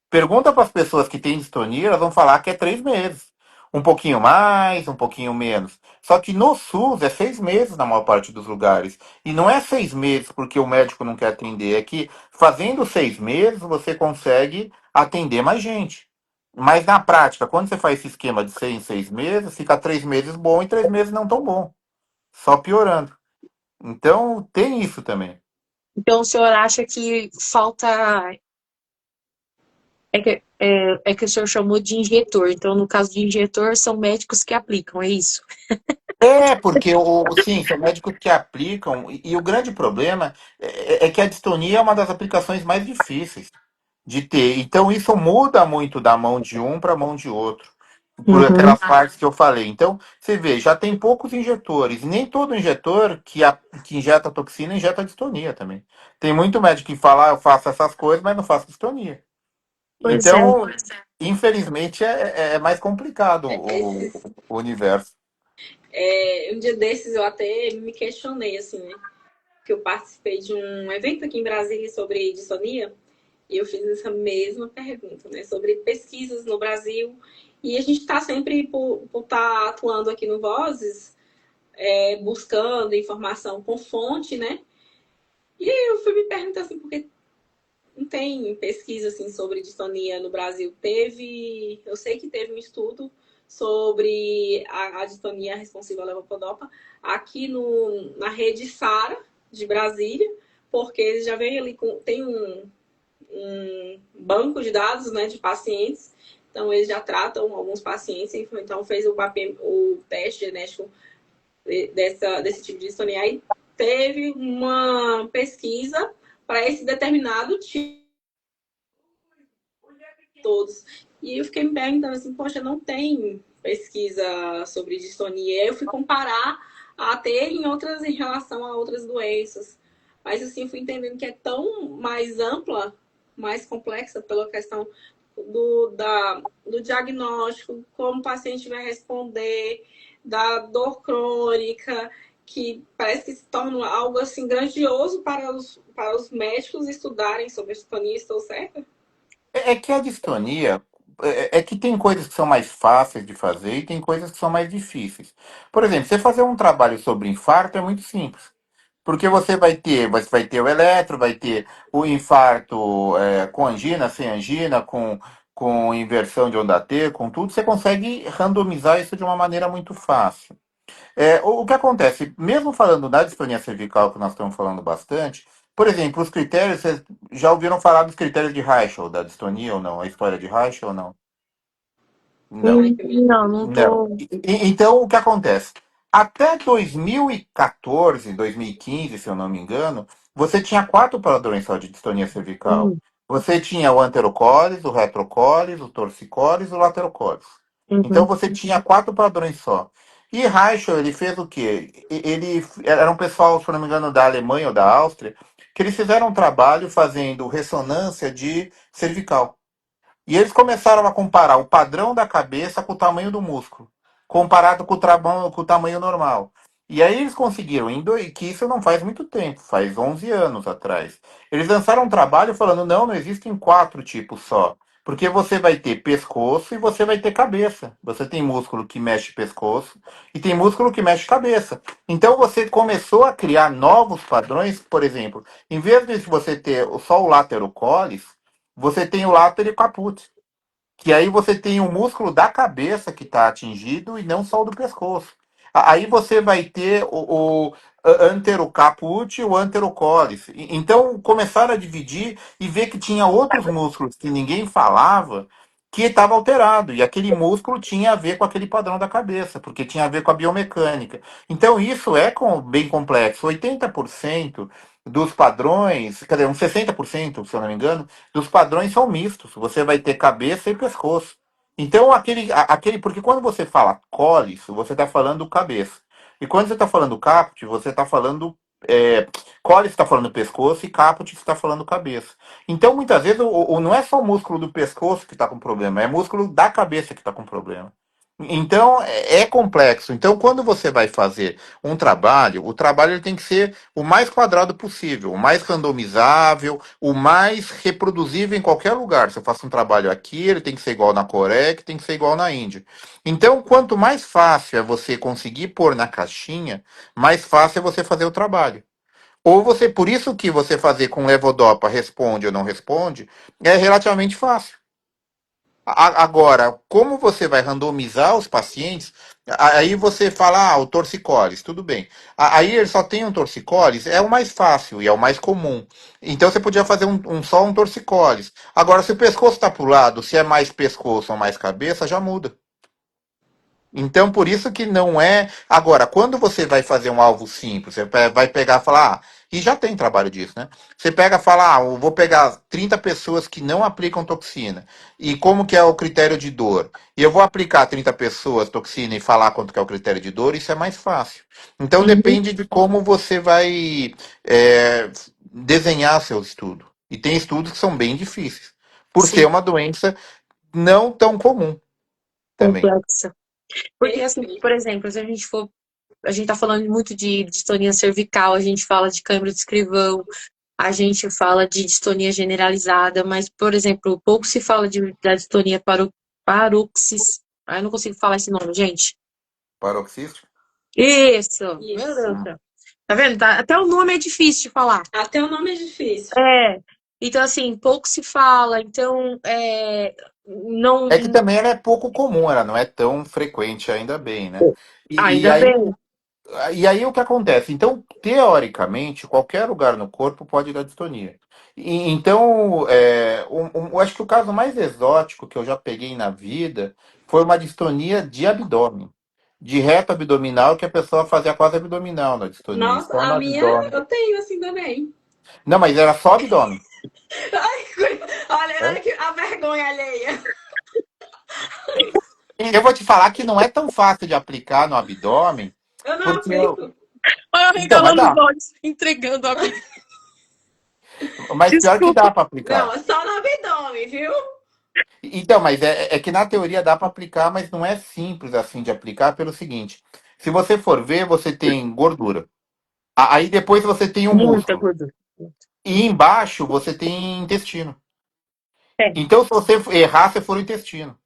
Pergunta para as pessoas que têm distonia, elas vão falar que é 3 meses. Um pouquinho mais, um pouquinho menos. Só que no SUS é 6 meses na maior parte dos lugares. E não é 6 meses porque o médico não quer atender. É que fazendo 6 meses você consegue atender mais gente. Mas na prática, quando você faz esse esquema de 6 em 6 meses, fica 3 meses bom e 3 meses não tão bom. Só piorando. Então tem isso também. Então, o senhor acha que falta. É que o senhor chamou de injetor. Então, no caso de injetor, são médicos que aplicam, é isso? Porque sim, são médicos que aplicam, e o grande problema é que a distonia é uma das aplicações mais difíceis de ter. Então isso muda muito da mão de um para a mão de outro, por Uhum, aquelas partes que eu falei. Então, você vê, já tem poucos injetores, e nem todo injetor que injeta toxina injeta distonia também. Tem muito médico que fala, eu faço essas coisas, mas não faço distonia. pois é. Então, infelizmente, é mais complicado Esses, o universo. um dia desses eu até me questionei, assim, né? Que eu participei de um evento aqui em Brasília sobre dissonia e eu fiz essa mesma pergunta, né? Sobre pesquisas no Brasil. E a gente está sempre, por estar atuando aqui no Vozes, buscando informação com fonte, né? E aí eu fui me perguntar assim, porque não tem pesquisa assim sobre distonia no Brasil. Eu sei que teve um estudo sobre a distonia responsiva à levodopa aqui na rede Sara de Brasília, porque eles já vem ali tem um banco de dados, né, de pacientes. Então eles já tratam alguns pacientes, então fez o teste genético desse tipo de distonia. Aí teve uma pesquisa para esse determinado tipo todos. E eu fiquei me perguntando assim, poxa, não tem pesquisa sobre distonia. Aí eu fui comparar a ter em relação a outras doenças. Mas assim, eu fui entendendo que é tão mais ampla, mais complexa pela questão do diagnóstico, como o paciente vai responder, da dor crônica, que parece que se torna algo assim grandioso para os médicos estudarem sobre a distonia. Estou certa? É que a distonia é que tem coisas que são mais fáceis de fazer e tem coisas que são mais difíceis. Por exemplo, você fazer um trabalho sobre infarto é muito simples. Porque você vai ter o eletro, vai ter o infarto com angina, sem angina, com inversão de onda T, com tudo, você consegue randomizar isso de uma maneira muito fácil. O que acontece, mesmo falando da distonia cervical, que nós estamos falando bastante, por exemplo, os critérios, vocês já ouviram falar dos critérios de Reichel, da distonia ou não? A história de Reichel ou não? Não. Não, não Não. tô. Então, o que acontece? Até 2014, 2015, se eu não me engano, você tinha quatro padrões só de distonia cervical. Hum, Você tinha o anterocólis, o retrocólis, o torcicólis e o laterocólis. Então, uhum, você tinha quatro padrões só. E Reichel, ele fez o quê? Ele era um pessoal, se eu não me engano, da Alemanha ou da Áustria, que eles fizeram um trabalho fazendo ressonância de cervical. E eles começaram a comparar o padrão da cabeça com o tamanho do músculo, comparado com o tamanho normal. E aí eles conseguiram, que isso não faz muito tempo, faz 11 anos atrás. Eles lançaram um trabalho falando, não existem quatro tipos só. Porque você vai ter pescoço e você vai ter cabeça. Você tem músculo que mexe pescoço e tem músculo que mexe cabeça. Então você começou a criar novos padrões, por exemplo, em vez de você ter só o laterocolis, você tem o látero caput, que aí você tem o músculo da cabeça que está atingido e não só o do pescoço. Aí você vai ter o anterocaput e o anterocolis. Então começaram a dividir e ver que tinha outros músculos que ninguém falava que estava alterado. E aquele músculo tinha a ver com aquele padrão da cabeça, porque tinha a ver com a biomecânica. Então isso é bem complexo. 80% dos padrões, quer dizer, uns 60%, se eu não me engano, dos padrões são mistos. Você vai ter cabeça e pescoço. Então, porque quando você fala colis, você está falando cabeça. E quando você está falando caput, você está falando. Colis está falando pescoço e caput está falando cabeça. Então, muitas vezes, não é só o músculo do pescoço que está com problema, é o músculo da cabeça que está com problema. Então, é complexo. Então, quando você vai fazer um trabalho, o trabalho ele tem que ser o mais quadrado possível, o mais randomizável, o mais reproduzível em qualquer lugar. Se eu faço um trabalho aqui, ele tem que ser igual na Coreia, que tem que ser igual na Índia. Então, quanto mais fácil é você conseguir pôr na caixinha, mais fácil é você fazer o trabalho. Ou você, por isso que você fazer com levodopa responde ou não responde, é relativamente fácil. Agora, como você vai randomizar os pacientes, aí você fala, o torcicolis, tudo bem. Aí ele só tem um torcicolis, é o mais fácil e é o mais comum. Então você podia fazer só um torcicolis. Agora, se o pescoço está para o lado, se é mais pescoço ou mais cabeça, já muda. Então, por isso que não é. Agora, quando você vai fazer um alvo simples, você vai pegar e falar, e já tem trabalho disso, né? Você pega e fala, eu vou pegar 30 pessoas que não aplicam toxina. E como que é o critério de dor? E eu vou aplicar 30 pessoas toxina e falar quanto que é o critério de dor, isso é mais fácil. Então, uhum, depende de como você vai desenhar seu estudo. E tem estudos que são bem difíceis, por ser sim, uma doença não tão comum também. complexa. Porque, assim, Perfeito. por exemplo, se a gente for. A gente tá falando muito de distonia cervical, a gente fala de câimbra de escrivão, a gente fala de distonia generalizada, mas, por exemplo, pouco se fala da distonia paroxis. Ah, eu não consigo falar esse nome, gente. Paroxístico? Isso. Meu Isso. Deus do céu. Tá vendo? Até o nome é difícil de falar. Até o nome é difícil. É. Então, assim, pouco se fala. Então, É que não. também ela é pouco comum, ela não é tão frequente, ainda bem, né? E Ainda aí, bem. e aí o que acontece? Então, teoricamente, qualquer lugar no corpo pode dar distonia. Então, eu acho que o caso mais exótico que eu já peguei na vida foi uma distonia de abdômen. De reto abdominal, que a pessoa fazia quase abdominal na distonia, Nossa, só a no minha abdômen. eu tenho assim também. Não, mas era só abdômen. Olha Né? que a vergonha alheia. Eu vou te falar que não é tão fácil de aplicar no abdômen, Eu não porque eu... aplico. Olha eu Então, mas regalando os dá. olhos, entregando a vida. Mas pior que Desculpa. dá para Não, aplicar. é só no abdômen, viu? Então, mas é que na teoria dá para aplicar, mas não é simples assim de aplicar pelo seguinte: se você for ver, você tem gordura. Aí depois você tem o Muita músculo. gordura. E embaixo você tem intestino. É. Então, se você errar, você for o intestino.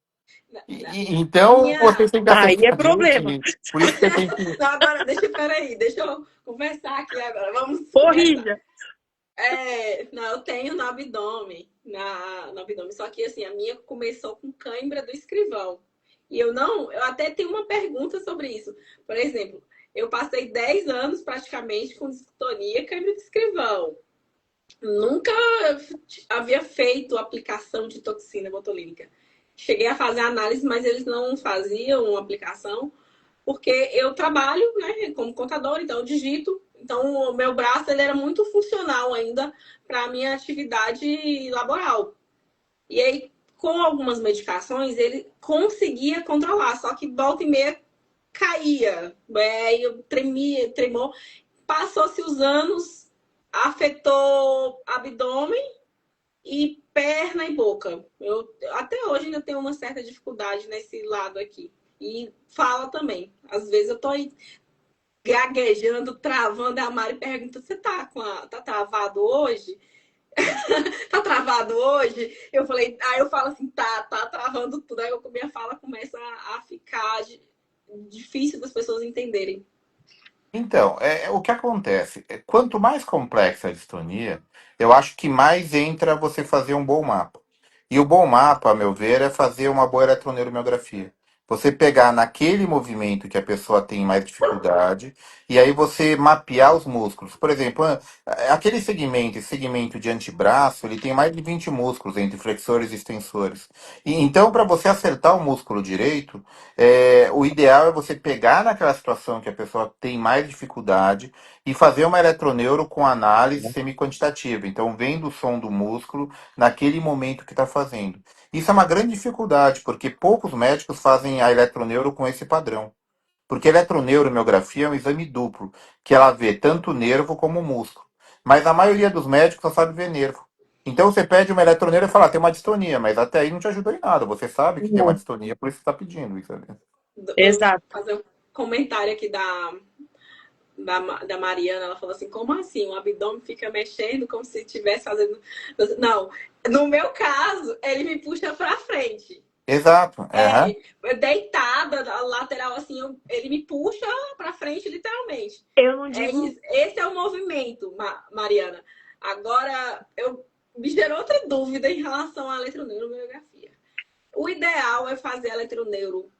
A Então, você minha. tem que Aí é acertar problema. direitinho. Por isso que você tem que. Não, agora, peraí, deixa eu conversar aqui agora. Vamos conversar. Corrija. Não, eu tenho no abdômen, no abdômen, só que assim, a minha começou com cãibra do escrivão. E eu até tenho uma pergunta sobre isso. Por exemplo, eu passei 10 anos praticamente com distonia, cãibra do escrivão. Nunca havia feito aplicação de toxina botulínica. Cheguei a fazer análise, mas eles não faziam aplicação, porque eu trabalho, né, como contador, então eu digito. Então, o meu braço ele era muito funcional ainda para a minha atividade laboral. E aí, com algumas medicações, ele conseguia controlar, só que volta e meia caía. Aí eu tremou. Passou-se os anos, afetou abdômen e perna e boca. Eu até hoje ainda tenho uma certa dificuldade nesse lado aqui. E fala também. Às vezes eu tô aí gaguejando, travando, a Mari pergunta: você tá travado hoje? Tá travado hoje? Eu falei, aí eu falo assim, tá travando tudo. Aí minha fala começa a ficar difícil das pessoas entenderem. Então, o que acontece? Quanto mais complexa a distonia, eu acho que mais entra você fazer um bom mapa. E o bom mapa, a meu ver, é fazer uma boa eletroneurografia. Você pegar naquele movimento que a pessoa tem mais dificuldade, e aí você mapear os músculos. Por exemplo, aquele segmento, esse segmento de antebraço, ele tem mais de 20 músculos entre flexores e extensores. Então, para você acertar o músculo direito, o ideal é você pegar naquela situação que a pessoa tem mais dificuldade e fazer uma eletroneuro com análise semi-quantitativa. Então, vendo o som do músculo naquele momento que está fazendo. Isso é uma grande dificuldade, porque poucos médicos fazem a eletroneuro com esse padrão. Porque eletroneuromiografia é um exame duplo, que ela vê tanto o nervo como o músculo. Mas a maioria dos médicos só sabe ver nervo. Então você pede uma eletroneuro e fala, tem uma distonia, mas até aí não te ajudou em nada. Você sabe que tem uma Não. distonia, por isso você está pedindo isso. Eu vou Exato. fazer um comentário aqui da Mariana. Ela falou assim: como assim? O abdômen fica mexendo como se estivesse fazendo. Não, no meu caso, ele me puxa pra frente. Exato. Aham. Deitada, lateral assim, ele me puxa pra frente, literalmente. Eu não digo. Esse é o movimento, Mariana. Agora, me gerou outra dúvida em relação à eletroneuromiografia. O ideal é fazer a eletroneuro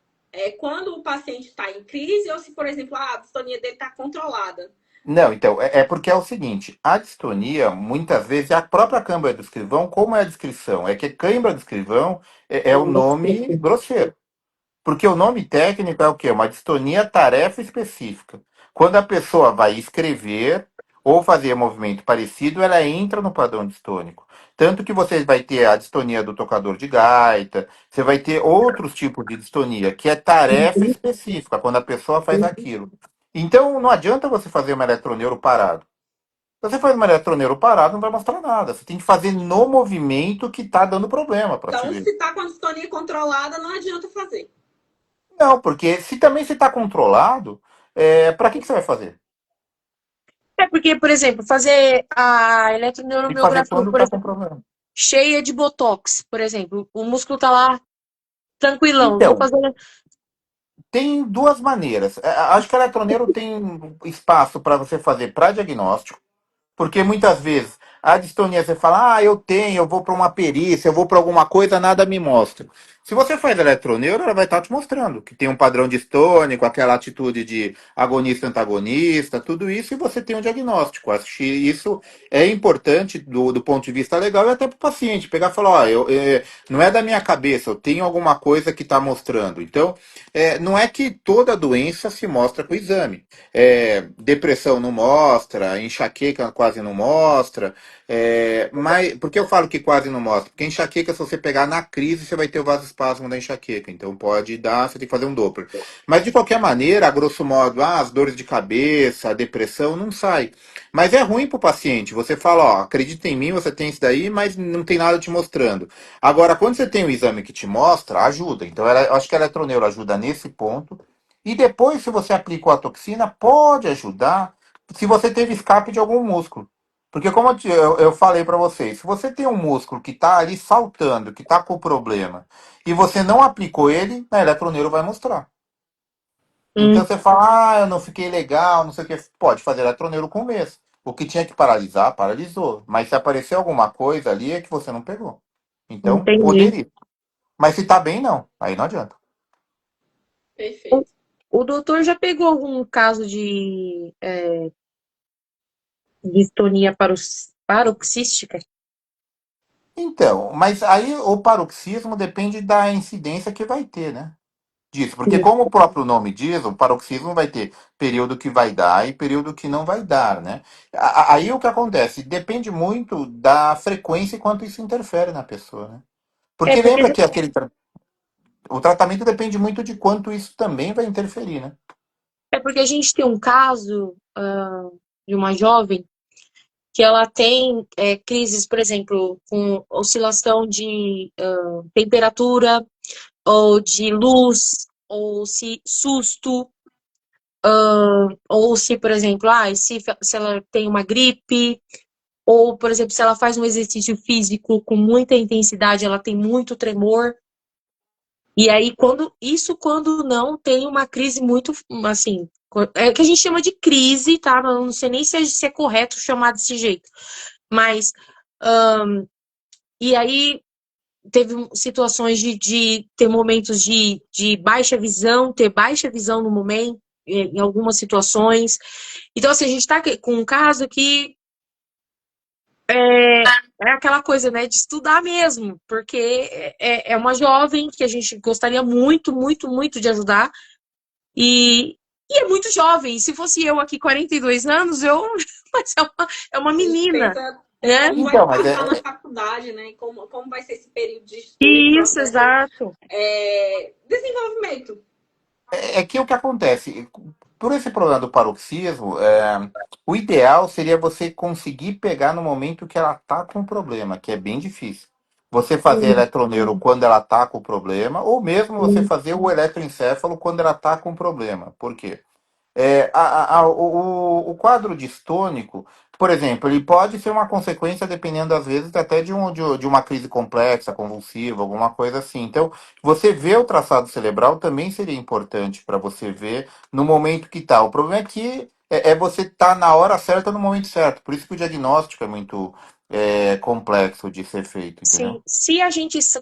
quando o paciente está em crise ou se, por exemplo, a distonia dele está controlada. Não, então, é porque é o seguinte, a distonia, muitas vezes, é a própria câimbra do escrivão, como é a descrição? É que câimbra do escrivão é o nome grosseiro. Porque o nome técnico é o quê? Uma distonia tarefa específica. Quando a pessoa vai escrever ou fazer movimento parecido, ela entra no padrão distônico. Tanto que você vai ter a distonia do tocador de gaita, você vai ter outros tipos de distonia, que é tarefa específica, quando a pessoa faz aquilo. Então, não adianta você fazer uma eletroneuro parado. Se você faz uma eletroneuro parado, não vai mostrar nada. Você tem que fazer no movimento que está dando problema para te Então, ver. se está com a distonia controlada, não adianta fazer. Não, porque se também você está controlado, para que você vai fazer? É porque, por exemplo, fazer a Tem que fazer eletroneuromiografia, quando por está com exemplo, problema. cheia de botox, por exemplo, o músculo tá lá tranquilão, vou Então, fazer. Tem duas maneiras. Acho que a eletroneiro tem espaço para você fazer para diagnóstico. Porque muitas vezes a distonia você fala, eu tenho, eu vou para uma perícia, eu vou para alguma coisa, nada me mostra. Se você faz eletroneuro, ela vai estar te mostrando que tem um padrão distônico, aquela atitude de agonista-antagonista, tudo isso, e você tem um diagnóstico. Acho que isso é importante do ponto de vista legal e até para o paciente pegar e falar, não é da minha cabeça, eu tenho alguma coisa que está mostrando. Então, não é que toda doença se mostra com o exame. Depressão não mostra, enxaqueca quase não mostra. Mas por que eu falo que quase não mostra? Porque enxaqueca, se você pegar na crise, você vai ter o vasoespasmo da enxaqueca. Então pode dar, você tem que fazer um Doppler. Mas de qualquer maneira, a grosso modo, as dores de cabeça, a depressão não sai. Mas é ruim para o paciente. Você fala, acredita em mim, você tem isso daí, mas não tem nada te mostrando. Agora, quando você tem um exame que te mostra, ajuda. Então, eu acho que a eletroneuro ajuda nesse ponto. E depois, se você aplicou a toxina, pode ajudar se você teve escape de algum músculo. Porque como eu falei para vocês, se você tem um músculo que está ali saltando, que está com problema, e você não aplicou ele, a eletroneiro vai mostrar. Hum, Então você fala, eu não fiquei legal, não sei o que. Pode fazer eletroneiro com o mês. O que tinha que paralisar, paralisou. Mas se aparecer alguma coisa ali, é que você não pegou. Então, entendi. poderia. Mas se tá bem, não. Aí não adianta. O, Perfeito. o doutor já pegou algum caso de distonia paroxística? Então, mas aí o paroxismo depende da incidência que vai ter, né? Disso. Porque Sim. como o próprio nome diz, o paroxismo vai ter período que vai dar e período que não vai dar, né? Aí o que acontece? Depende muito da frequência e quanto isso interfere na pessoa, né? É Porque porque, lembra que o tratamento depende muito de quanto isso também vai interferir, né? é porque a gente tem um caso de uma jovem que ela tem crises, por exemplo, com oscilação de temperatura, ou de luz, ou se susto, ou se, por exemplo, se ela tem uma gripe, ou, por exemplo, se ela faz um exercício físico com muita intensidade, ela tem muito tremor. E aí, quando não tem uma crise muito, assim, é que a gente chama de crise, tá? Eu não sei nem se é correto chamar desse jeito. Mas, e aí, teve situações de ter momentos de baixa visão, ter baixa visão no momento, em algumas situações. Então, assim, a gente está com um caso que é aquela coisa, né, de estudar mesmo, porque é uma jovem que a gente gostaria muito, muito, muito de ajudar, e, e é muito jovem. Se fosse eu aqui, 42 anos, mas é uma A gente menina, pensa né? como vai Então, mas passar na faculdade, né? Como vai ser esse período de estudo, Isso, processo, exato. desenvolvimento. que o que acontece? Por esse problema do paroxismo, o ideal seria você conseguir pegar no momento que ela tá com o problema, que é bem difícil. Você fazer Uhum. eletroneuro quando ela tá com o problema, ou mesmo você fazer o eletroencefalo quando ela tá com o problema. Por quê? O quadro distônico, por exemplo, ele pode ser uma consequência, dependendo às vezes, até de uma crise complexa, convulsiva, alguma coisa assim. Então, você ver o traçado cerebral também seria importante para você ver no momento que está. O problema é que você estar na hora certa, no momento certo. Por isso que o diagnóstico é muito complexo de ser feito, entendeu? Sim,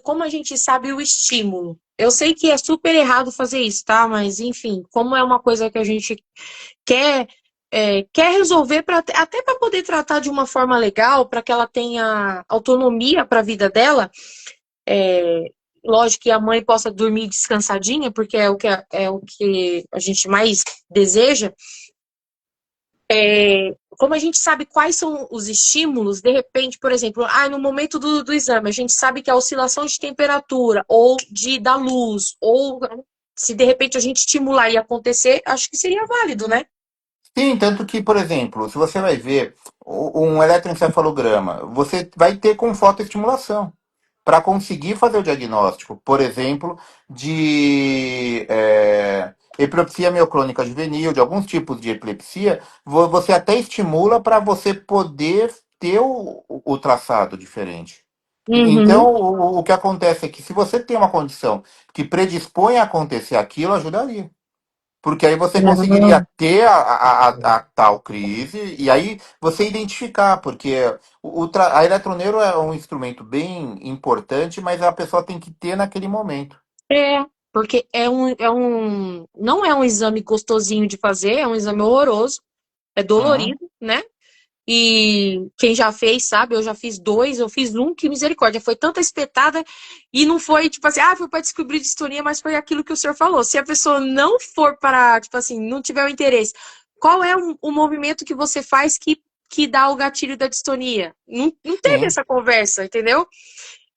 como a gente sabe o estímulo. Eu sei que é super errado fazer isso, tá? Mas enfim, como é uma coisa que a gente quer quer resolver até para poder tratar de uma forma legal, para que ela tenha autonomia para a vida dela. Lógico que a mãe possa dormir descansadinha, porque é o que a gente mais deseja. Como a gente sabe quais são os estímulos, de repente, por exemplo, no momento do exame, a gente sabe que a oscilação de temperatura, ou da luz, ou se de repente a gente estimular e acontecer, acho que seria válido, né? Sim, tanto que, por exemplo, se você vai ver um eletroencefalograma, você vai ter com fotoestimulação para conseguir fazer o diagnóstico, por exemplo, de epilepsia mioclônica juvenil, de alguns tipos de epilepsia, você até estimula para você poder ter o traçado diferente. Uhum. Então, o que acontece é que se você tem uma condição que predispõe a acontecer aquilo, ajudaria. Porque aí você conseguiria ter a tal crise e aí você identificar, porque a eletroneiro é um instrumento bem importante, mas a pessoa tem que ter naquele momento. É, porque não é um exame gostosinho de fazer, é um exame horroroso, é Uhum. dolorido, né? E quem já fez, sabe, eu já fiz dois, eu fiz um, que misericórdia, foi tanta espetada e não foi, tipo assim, foi para descobrir distonia, mas foi aquilo que o senhor falou. Se a pessoa não for para, tipo assim, não tiver o interesse, qual é o movimento que você faz que dá o gatilho da distonia? Não teve Sim. essa conversa, entendeu?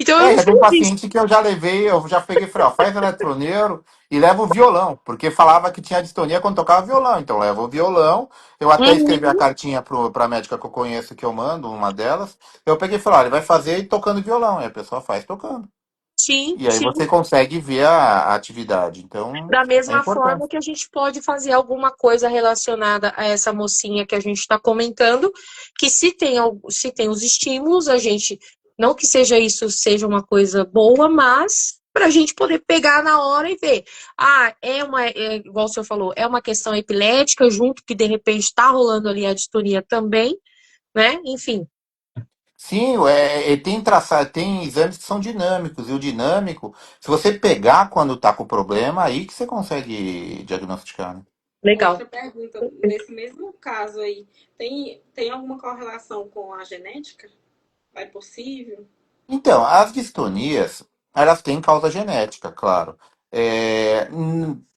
Então eu É, não já tem fiz isso. paciente que eu já levei, eu já peguei e falei, ó, faz eletroneiro e leva o violão, porque falava que tinha distonia quando tocava violão, então leva o violão, eu até escrevi a Uhum, cartinha pra médica que eu conheço, que eu mando, uma delas, eu peguei e falei, ó, ele vai fazer tocando violão, e a pessoa faz tocando. sim, E aí sim. você consegue ver a atividade, então Da é mesma importante. forma que a gente pode fazer alguma coisa relacionada a essa mocinha que a gente está comentando, que se tem os estímulos, a gente, não que seja isso seja uma coisa boa, mas para a gente poder pegar na hora e ver. Igual o senhor falou, é uma questão epilética, junto que de repente está rolando ali a distonia também, né? Enfim, Sim, tem traçado, tem exames que são dinâmicos, e o dinâmico, se você pegar quando tá com problema, aí que você consegue diagnosticar, né? legal. Outra pergunta, nesse mesmo caso aí, tem alguma correlação com a genética? É possível? Então, as distonias, elas têm causa genética, claro.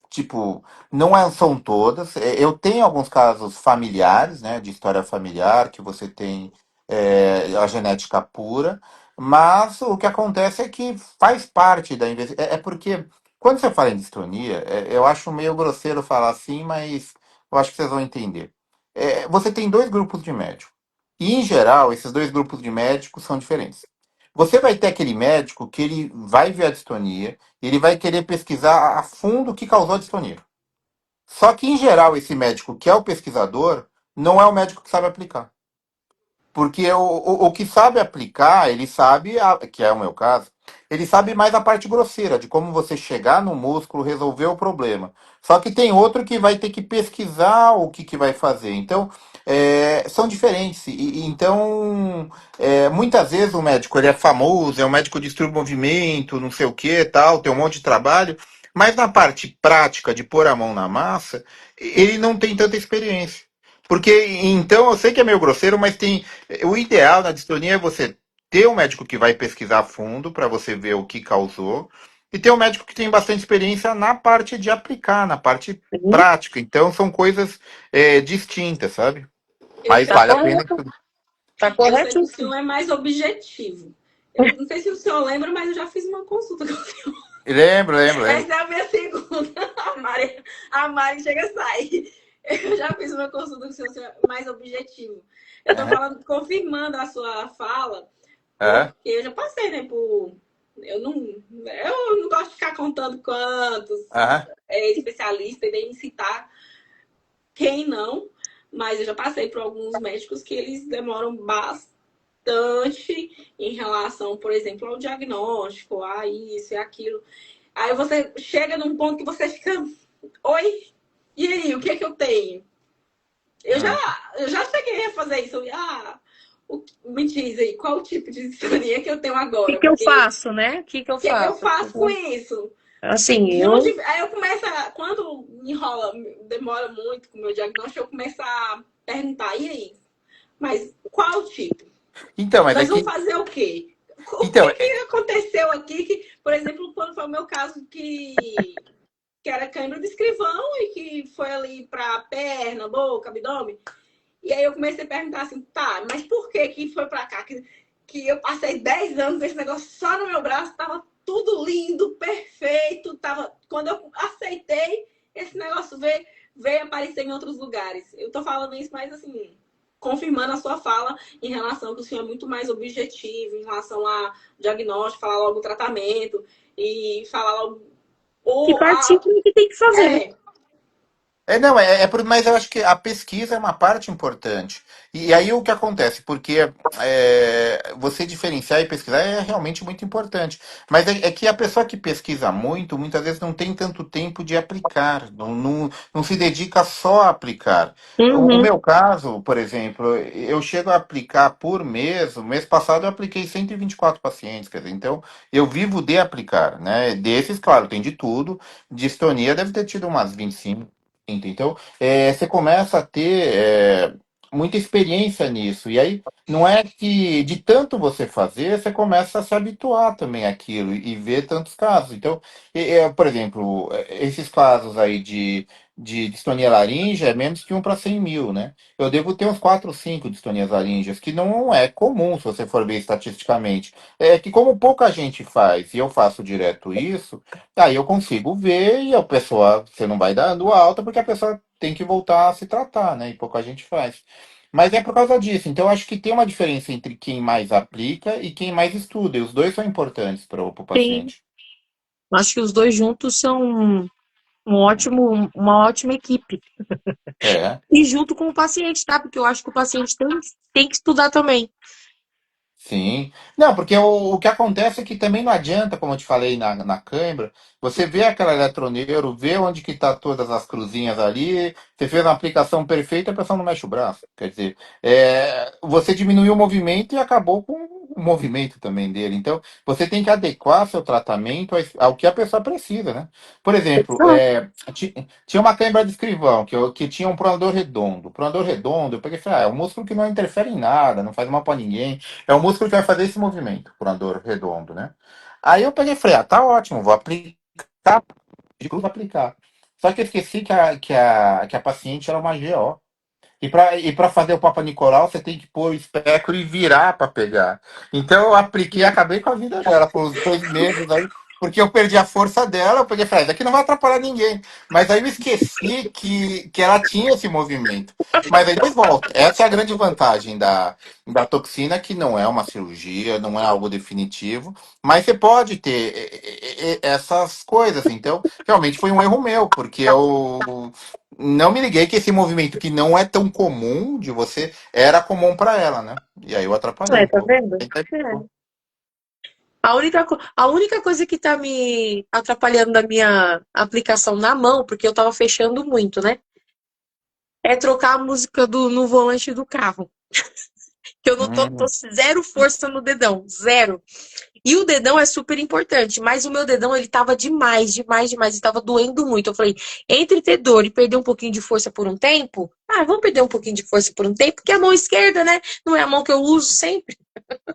Tipo, são todas. Eu tenho alguns casos familiares, né, de história familiar, que você tem a genética pura, mas o que acontece é que faz parte da investigação. É porque, quando você fala em distonia, eu acho meio grosseiro falar assim, mas eu acho que vocês vão entender. Você tem dois grupos de médicos. E, em geral, esses dois grupos de médicos são diferentes. Você vai ter aquele médico que ele vai ver a distonia, ele vai querer pesquisar a fundo o que causou a distonia. Só que, em geral, esse médico que é o pesquisador não é o médico que sabe aplicar. Porque o que sabe aplicar, ele sabe, que é o meu caso, ele sabe mais a parte grosseira, de como você chegar no músculo, resolver o problema. Só que tem outro que vai ter que pesquisar o que vai fazer. Então, são diferentes. Então, muitas vezes o médico ele é famoso, é um médico de distúrbio do movimento, não sei o que, tal, tem um monte de trabalho, mas na parte prática de pôr a mão na massa, ele não tem tanta experiência. Porque, então, eu sei que é meio grosseiro, mas o ideal na distonia é você ter um médico que vai pesquisar a fundo para você ver o que causou e ter um médico que tem bastante experiência na parte de aplicar, na parte Sim, prática. Então são coisas distintas, sabe? Eu Mas sei tá vale a que pena. correto, tá eu sei que o corretíssimo. senhor é mais objetivo. Eu não sei se o senhor lembra, mas eu já fiz uma consulta com o senhor. Lembro, lembro, lembro. Essa é a minha segunda. A Mari chega a sair. Eu já fiz uma consulta com o senhor é mais objetivo. Eu tô Aham, falando, confirmando a sua fala, aham, porque eu já passei, né, por. Eu não gosto de ficar contando quantos aham. especialistas e nem citar quem não, mas eu já passei por alguns médicos que eles demoram bastante em relação, por exemplo, ao diagnóstico, a isso e aquilo. Aí você chega num ponto que você fica, oi, e aí, o que é que eu tenho? Eu já, Aham. eu já cheguei a fazer isso. Me diz aí, qual o tipo de disfonia que eu tenho Que agora? que eu Porque faço, né? O que que eu o que é que eu faço? faço com isso? Assim, De eu. onde. Aí eu começo a. Quando enrola, demora muito com o meu diagnóstico, eu começo a perguntar, e aí? Mas qual tipo? Então, mas Nós é vamos que. fazer o quê? O Então, que, que aconteceu aqui? Que, por exemplo, quando foi o meu caso que era cãibra de escrivão e que foi ali para perna, boca, abdômen. E aí eu comecei a perguntar assim, tá, mas por que que foi para cá? Que eu passei 10 anos com esse negócio só no meu braço, tava tudo lindo, perfeito, tava. Quando eu aceitei, esse negócio veio aparecer em outros lugares. Eu tô falando isso, mas assim, confirmando a sua fala em relação que o senhor é muito mais objetivo, em relação a diagnóstico, falar logo o tratamento e falar logo E o, participa do que tem que fazer, né? é, Não, mas eu acho que a pesquisa é uma parte importante. E aí o que acontece? Porque você diferenciar e pesquisar é realmente muito importante. Mas é que a pessoa que pesquisa muito, muitas vezes não tem tanto tempo de aplicar, não se dedica só a aplicar. O Uhum, meu caso, por exemplo, eu chego a aplicar por mês. O mês passado eu apliquei 124 pacientes, quer dizer, então eu vivo de aplicar, né? Desses, claro, tem de tudo. Distonia deve ter tido umas 25. Então, você começa a ter muita experiência nisso. E aí, não é que de tanto você fazer, você começa a se habituar também àquilo e ver tantos casos. Então, por exemplo, esses casos aí de distonia laríngea é menos que 1 para 100 mil, né? Eu devo ter uns 4 ou 5 distonias laríngeas, que não é comum, se você for ver estatisticamente. É que como pouca gente faz, e eu faço direto isso, aí eu consigo ver e a pessoa, você não vai dando alta porque a pessoa tem que voltar a se tratar, né? E pouca gente faz. Mas é por causa disso. Então, eu acho que tem uma diferença entre quem mais aplica e quem mais estuda. E os dois são importantes para o sim. paciente. Acho que os dois juntos são uma ótima equipe. É. E junto com o paciente, tá? Porque eu acho que o paciente tem que estudar também. Sim. Não, porque o que acontece é que também não adianta, como eu te falei na câimbra, você vê aquela eletroneiro, vê onde que tá todas as cruzinhas ali, você fez uma aplicação perfeita, a pessoa não mexe o braço. Quer dizer, você diminuiu o movimento e acabou com o movimento também dele. Então, você tem que adequar seu tratamento ao que a pessoa precisa, né? Por exemplo, Exato. tinha uma câimbra de escrivão, que tinha um pronador redondo. O pronador redondo, eu peguei e falei, é um músculo que não interfere em nada, não faz mal para ninguém. É o músculo que vai fazer esse movimento, por uma dor redondo, né? Aí eu peguei e falei, tá ótimo, vou aplicar, de cruz aplicar. Só que eu esqueci que a paciente era uma GO. E para fazer o Papa Nicolau, você tem que pôr o espéculo e virar para pegar. Então eu apliquei e acabei com a vida dela por uns 2 meses aí, porque eu perdi a força dela. Eu peguei e falei, "Ah, isso aqui não vai atrapalhar ninguém." Mas aí eu esqueci que ela tinha esse movimento. Mas aí depois volta. Essa é a grande vantagem da toxina, que não é uma cirurgia, não é algo definitivo, mas você pode ter essas coisas. Então, realmente foi um erro meu, porque eu não me liguei que esse movimento que não é tão comum de você era comum para ela, né? E aí eu atrapalhei É, um tá pouco. vendo? É. A única coisa que tá me atrapalhando da minha aplicação na mão, porque eu tava fechando muito, né? É trocar a música no volante do carro. Que eu não tô Hum. zero força no dedão, zero. E o dedão é super importante, mas o meu dedão ele tava demais, demais, demais, e tava doendo muito. Eu falei, entre ter dor e perder um pouquinho de força por um tempo, vamos perder um pouquinho de força por um tempo, porque é a mão esquerda, né? Não é a mão que eu uso sempre.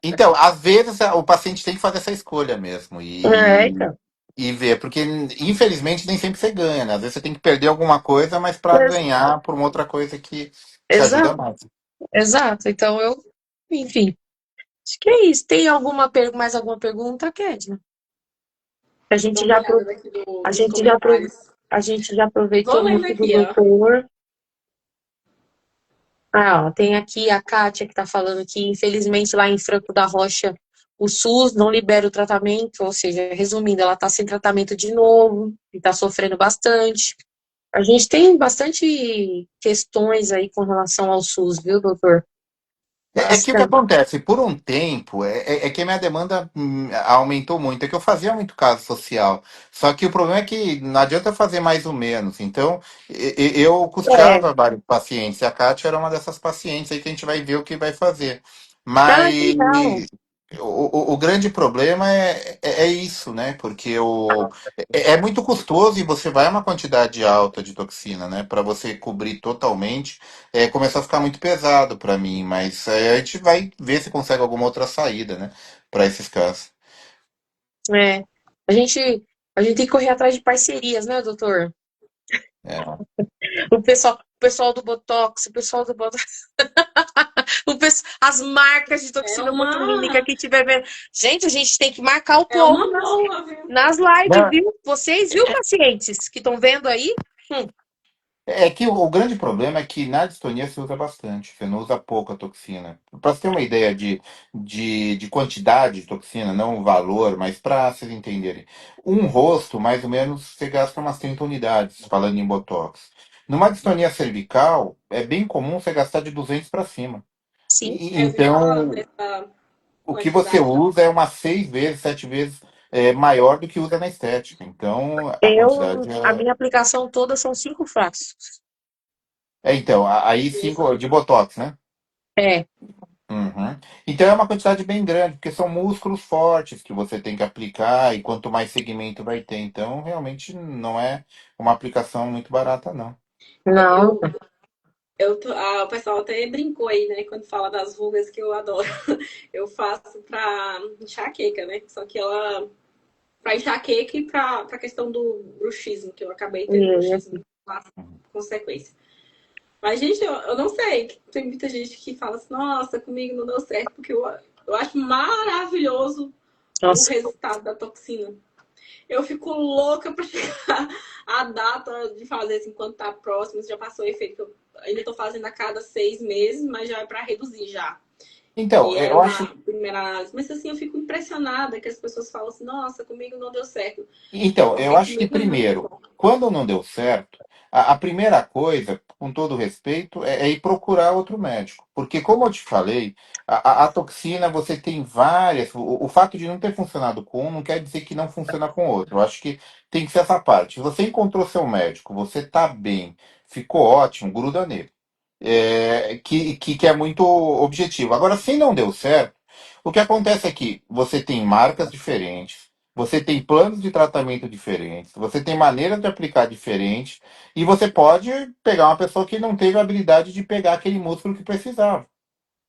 Então, às vezes o paciente tem que fazer essa escolha mesmo É, e, então. e ver, porque infelizmente nem sempre você ganha, né? Às vezes você tem que perder alguma coisa, mas para Ex- ganhar por uma outra coisa que te ajuda Exato, mais. exato. Então eu, enfim, acho que é isso. Tem mais alguma pergunta, Kedna? A Tô gente uma já, olhada daqui a dos gente já, comentários. a gente já Vou aproveitou lendo muito do aqui, ó. doutor. Ó, tem aqui a Kátia que está falando que, infelizmente, lá em Franco da Rocha, o SUS não libera o tratamento, ou seja, resumindo, ela está sem tratamento de novo e está sofrendo bastante. A gente tem bastante questões aí com relação ao SUS, viu, doutor? É que o que Bastante. acontece, por um tempo, é que a minha demanda aumentou muito. É que eu fazia muito caso social. Só que o problema é que não adianta fazer mais ou menos. Então, eu É. custeava vários pacientes. E a Kátia era uma dessas pacientes aí que a gente vai ver o que vai fazer. Ah, que Mas legal. o grande problema é isso, né? Porque é muito custoso e você vai uma quantidade alta de toxina, né? Para você cobrir totalmente começou a ficar muito pesado para mim, mas a gente vai ver se consegue alguma outra saída, né, para esses casos. É. A gente, a gente tem que correr atrás de parcerias, né, doutor? É. O pessoal do Botox, o pessoal do Botox. As marcas de É toxina botulínica uma, que tiver vendo. Gente, a gente tem que marcar o é povo uma boa, viu? nas lives, Não, viu? Vocês, viu, pacientes que estão vendo aí? Hum, é que o grande problema é que na distonia se usa bastante, você não usa pouca toxina. Para você ter uma ideia de quantidade de toxina, não o valor, mas para vocês entenderem, um rosto, mais ou menos, você gasta umas 30 unidades, falando em Botox. Numa distonia cervical, é bem comum você gastar de 200 para cima. Sim. Eu ouvi falar Então, dessa o que você quantidade. usa é umas 6 vezes, 7 vezes maior do que usa na estética. Então, a quantidade A é. minha aplicação toda são 5 frascos. Então, aí 5 de Botox, né? É. Uhum. Então é uma quantidade bem grande, porque são músculos fortes que você tem que aplicar e quanto mais segmento vai ter. Então, realmente não é uma aplicação muito barata, não. Não. Eu, o pessoal até brincou aí, né, quando fala das rugas que eu adoro. Eu faço pra enxaqueca, né? Só que ela. Pra enxaqueca e pra questão do bruxismo, que eu acabei tendo bruxismo com consequência. Mas, gente, eu não sei. Tem muita gente que fala assim, nossa, comigo não deu certo, porque eu acho maravilhoso o Nossa. resultado da toxina. Eu fico louca pra chegar a data de fazer assim, quando tá próximo, já passou o efeito que eu ainda tô fazendo a cada 6 meses, mas já é pra reduzir já. Então, Que era eu acho. uma primeira análise. Mas assim, eu fico impressionada que as pessoas falam assim, nossa, comigo não deu certo. Então, eu Porque acho que comigo é muito primeiro, bom. quando não deu certo, a primeira coisa, com todo respeito, é ir procurar outro médico. Porque, como eu te falei, a toxina você tem várias. O fato de não ter funcionado com um não quer dizer que não funciona com outro. Eu acho que tem que ser essa parte. Você encontrou seu médico, você tá bem, ficou ótimo, gruda nele. Que é muito objetivo. Agora, se não deu certo, o que acontece é que você tem marcas diferentes, você tem planos de tratamento diferentes, você tem maneiras de aplicar diferentes, e você pode pegar uma pessoa que não teve a habilidade de pegar aquele músculo que precisava.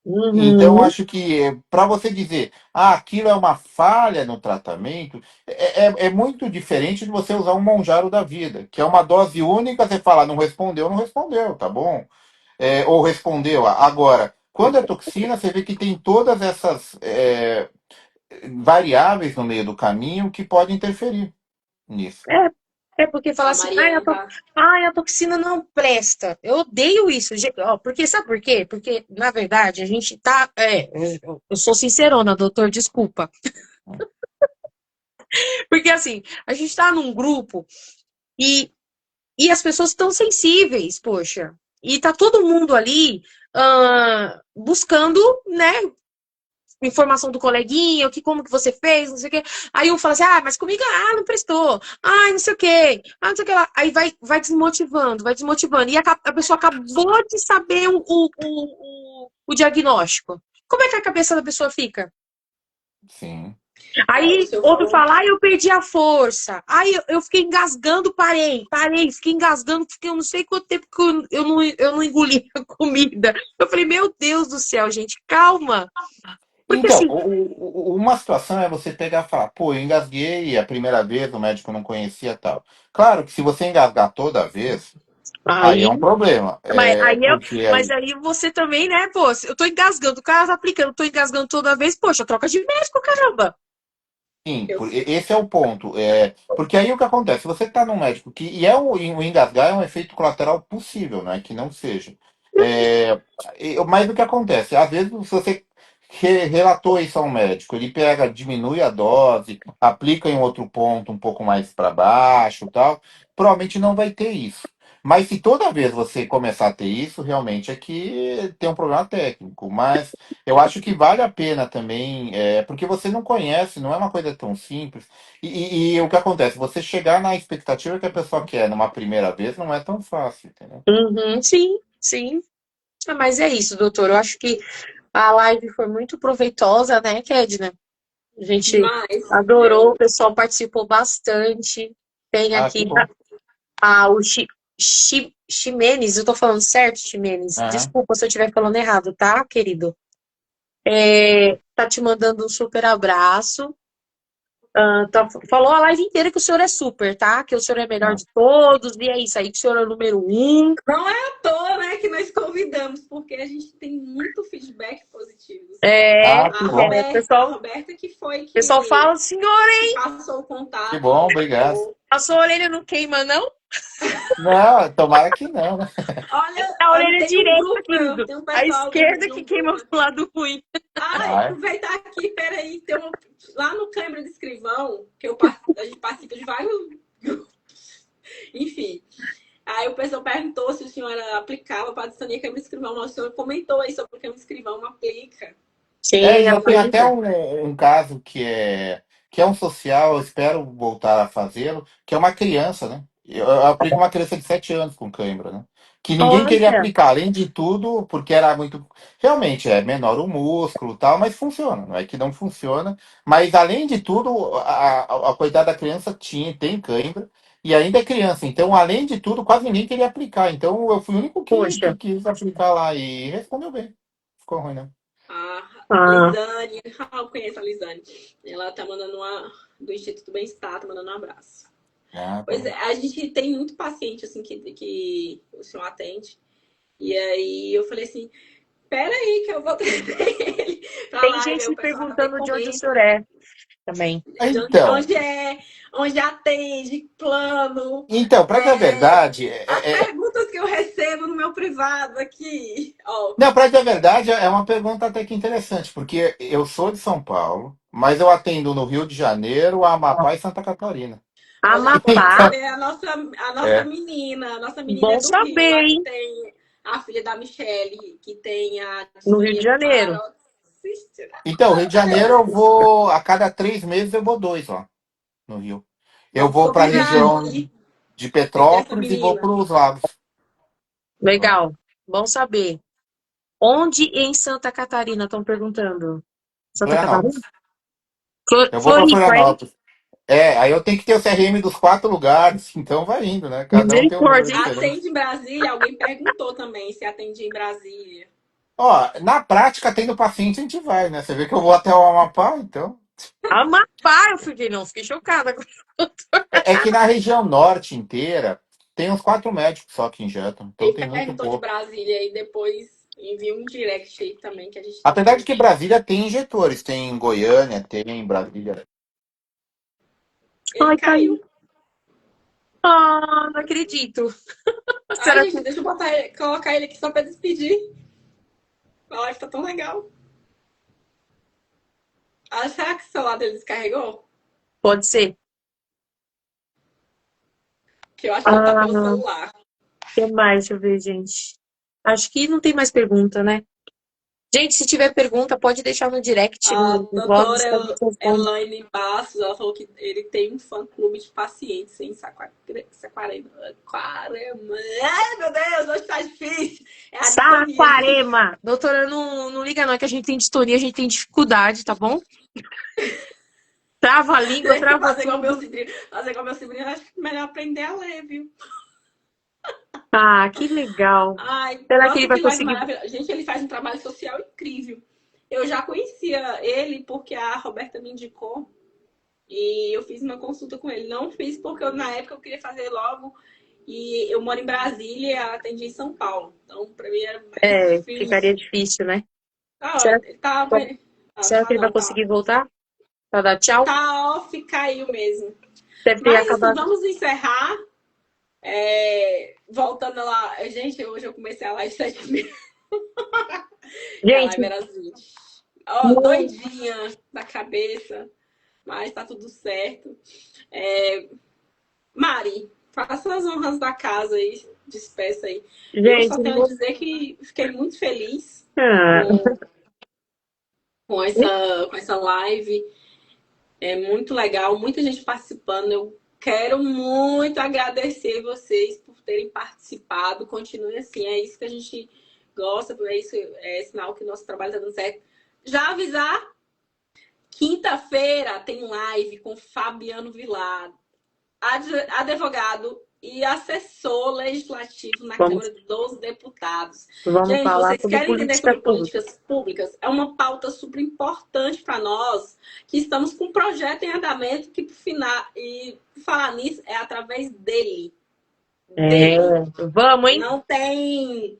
Então, Uhum. acho que para você dizer, aquilo é uma falha no tratamento, é muito diferente de você usar um Monjaro da vida, que é uma dose única, você fala, não respondeu, não respondeu, tá bom? Ou respondeu. Agora, quando é toxina, você vê que tem todas essas variáveis no meio do caminho que podem interferir nisso. É porque fala A assim, ai, Mariana tá. a toxina não presta. Eu odeio isso. Ó, porque sabe por quê? Porque, na verdade, a gente tá. Eu sou sincerona, doutor, desculpa. Porque assim, a gente tá num grupo e, e as pessoas estão sensíveis, poxa. E tá todo mundo ali buscando, né, informação do coleguinha, como que você fez, não sei o quê. Aí um fala assim, mas comigo, não prestou. Não sei o quê. Não sei o que lá. Aí vai desmotivando, vai desmotivando. E a pessoa acabou de saber o diagnóstico. Como é que a cabeça da pessoa fica? Sim. O Aí senhor outro falou. fala, eu perdi a força. Aí eu fiquei engasgando, parei, fiquei engasgando, fiquei eu não sei quanto tempo que eu não engoli a comida. Eu falei, meu Deus do céu, gente, calma. Porque Então, assim, uma situação é você pegar e falar, pô, eu engasguei a primeira vez, o médico não conhecia tal. Claro que se você engasgar toda vez, aí é aí um problema. Mas aí você também, né, pô, eu tô engasgando, o cara tá aplicando, eu tô engasgando toda vez, poxa, troca de médico, caramba. Sim, Eu, esse é o ponto. Porque aí o que acontece? Você está num médico que. E o engasgar é um efeito colateral possível, não é que não seja. É, mas o que acontece? Às vezes, se você relatou isso a um médico, ele pega, diminui a dose, aplica em outro ponto um pouco mais para baixo, tal, provavelmente não vai ter isso. Mas se toda vez você começar a ter isso, realmente é que tem um problema técnico. Mas eu acho que vale a pena também, porque você não conhece, não é uma coisa tão simples. E o que acontece? Você chegar na expectativa que a pessoa quer numa primeira vez não é tão fácil, entendeu? Uhum, sim, sim. Mas é isso, doutor. Eu acho que a live foi muito proveitosa, né, Kedna? A gente demais. adorou, o pessoal participou bastante. Tem Ah, que aqui bom. o Ximenes, eu tô falando certo, Ximenes? Aham. Desculpa se eu estiver falando errado, tá, querido? Tá te mandando um super abraço. Falou a live inteira que o senhor é super, tá? Que o senhor é melhor Ah, de todos, e é isso aí, que o senhor é o número um. Não é à toa, né, que nós convidamos, porque a gente tem muito feedback positivo. Ah, que bom. A Roberta que foi Pessoal fala, senhor, que passou o Que contato, bom, me obrigado. indicou. a sua orelha não queima, não? Não, tomara que não, né? A Olha, orelha tem um direita, grupo, querido. tem um A pessoal esquerda de que um queima grupo. pro lado ruim. Ai, Ah, é? aproveitar aqui, peraí, lá no Câmara de Escrivão, que a gente participa de vários. Enfim. Aí o pessoal perguntou se o senhor aplicava para a distonia que eu me escrevão. O senhor comentou aí sobre que eu me escrevão aplica. É, Sim, e ela eu tenho até aplica. um caso que é um social, eu espero voltar a fazê-lo, que é uma criança, né? Eu aplico uma criança de 7 anos com cãibra, né? Que ninguém queria Olha, aplicar, além de tudo, porque era muito. Realmente é menor o músculo e tal, mas funciona. Não é que não funciona. Mas além de tudo, a coitada da criança tem cãibra e ainda é criança. Então, além de tudo, quase ninguém queria aplicar. Então, eu fui o único que poxa. quis aplicar lá e respondeu bem. Ficou ruim, né? A Ah, Lisane, eu conheço a Lisane. Ela tá mandando uma do Instituto Bem-Estar, tá mandando um abraço. Ah, Pois é, bom. a gente tem muito paciente assim que o senhor atende. E aí eu falei assim, pera aí que eu vou trazer ele pra tem live. Aí gente o me pessoal também perguntando de onde o comenta senhor é também. de Então, onde atende, plano, então, para dizer a verdade, as perguntas que eu recebo no meu privado aqui. Ó, não, para dizer a verdade, é uma pergunta até que interessante, porque eu sou de São Paulo, mas eu atendo no Rio de Janeiro, Amapá e Santa Catarina. ó, já pode Amapá, receber É. a nossa menina é bom do Rio, saber, lá que hein? tem a filha da Michelle, que tem a No Rio de distonia Janeiro. paroxística. Então, Rio de Janeiro eu vou, a cada 3 meses eu vou dois, ó, no Rio. Eu Vamos vou para a combinar região aí, de conhecer essa Petrópolis e vou menina. para os lagos. Vamos. Legal, bom saber. Onde em Santa Catarina estão perguntando? Santa Catarina? Florianópolis. Eu vou para Floripa, hein? Florianópolis. É, aí eu tenho que ter o CRM dos 4 lugares, então vai indo, né? Cada um tem um número Misericórdia, hein? diferente. Atende em Brasília? Alguém perguntou também se atendia em Brasília. Ó, na prática, tendo paciente, a gente vai, né? Você vê que eu vou até o Amapá, então. Amapá, eu fiquei, não, fiquei chocada. É que na região norte inteira tem uns 4 médicos só que injetam, então Quem tem muito perguntou de pouco. Brasília e depois envia um direct aí também que a gente Apesar de que atende. Brasília tem injetores, tem em Goiânia, tem em Brasília. Ele Ai, caiu. caiu. Ah, não acredito. Ai, Será que gente, deixa eu colocar ele aqui só pra despedir. A live tá tão legal. Ah, será que o celular dele descarregou? pode ser? Que eu acho que ele tá Ah, pelo o celular. que mais? Deixa eu ver, gente. Acho que não tem mais pergunta, né? Gente, se tiver pergunta, pode deixar no direct, A no Vlogs, que a doutora gente responde. Elaine Bastos, ela falou que ele tem um fã-clube de pacientes em Saquarema. Ai, meu Deus, hoje tá difícil. É a distonia, gente. Saquarema! Doutora, não liga não, é que a gente tem distonia, a gente tem dificuldade, tá bom? Trava a língua, Deixa eu trava fazer igual meu tudo. sobrinho. Fazer igual meu sobrinho, eu acho que é melhor aprender a ler, viu? Ah, que legal. Ai, Será que ele nossa, vai que live conseguir? maravilhosa. Gente, ele faz um trabalho social incrível. Eu já conhecia ele porque a Roberta me indicou e eu fiz uma consulta com ele. Não fiz porque na época eu queria fazer logo e eu moro em Brasília e ela atendia em São Paulo. Então, pra mim era mais É, ficaria difícil. difícil, né? Ah, Será, ele tá. será que Tá ele vai não, tá. conseguir voltar para dar tchau? Tá off, caiu mesmo. Deve ter Mas assim, acabado. vamos encerrar. Voltando lá. Gente, hoje eu comecei a live 7h30. E a live Gente, era assim. Ó, muito. doidinha da cabeça. Mas tá tudo certo. Mari, faça as honras da casa aí. Despeça aí. Eu Gente, só não tenho a vou. dizer que fiquei muito feliz Ah, com, com essa live. É muito legal, muita gente participando. Eu quero muito agradecer vocês por terem participado. Continue assim, é isso que a gente gosta, é isso, é sinal que o nosso trabalho está dando certo. Já avisar, quinta-feira tem live com Fabiano Vilar, advogado e assessor legislativo na vamos, Câmara dos Deputados. vamos Gente, falar vocês sobre querem entender política sobre pública. políticas públicas? É uma pauta super importante para nós, que estamos com um projeto em andamento que, por final, e falar nisso, é através dele. É, Dele. vamos, hein? Não tem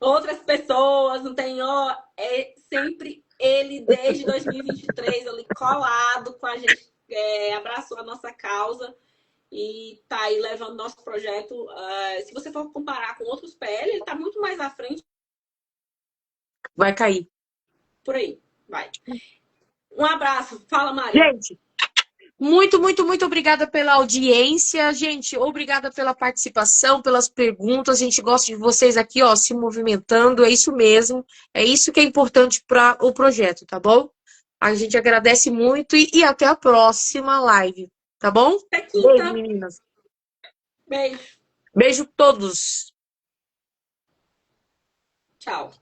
outras pessoas, não tem, ó, é sempre ele, desde 2023, ali colado com a gente, abraçou a nossa causa e tá aí levando nosso projeto. Se você for comparar com outros PL, ele tá muito mais à frente Vai cair. por aí. Vai. Um abraço. Fala, Mari. Gente, Muito, muito, muito obrigada pela audiência, gente. Obrigada pela participação, pelas perguntas. A gente gosta de vocês aqui, ó, se movimentando. É isso mesmo. É isso que é importante para o projeto, tá bom? A gente agradece muito e até a próxima live, tá bom? Até Beijo, quinta. meninas. Beijo. Beijo todos. Tchau.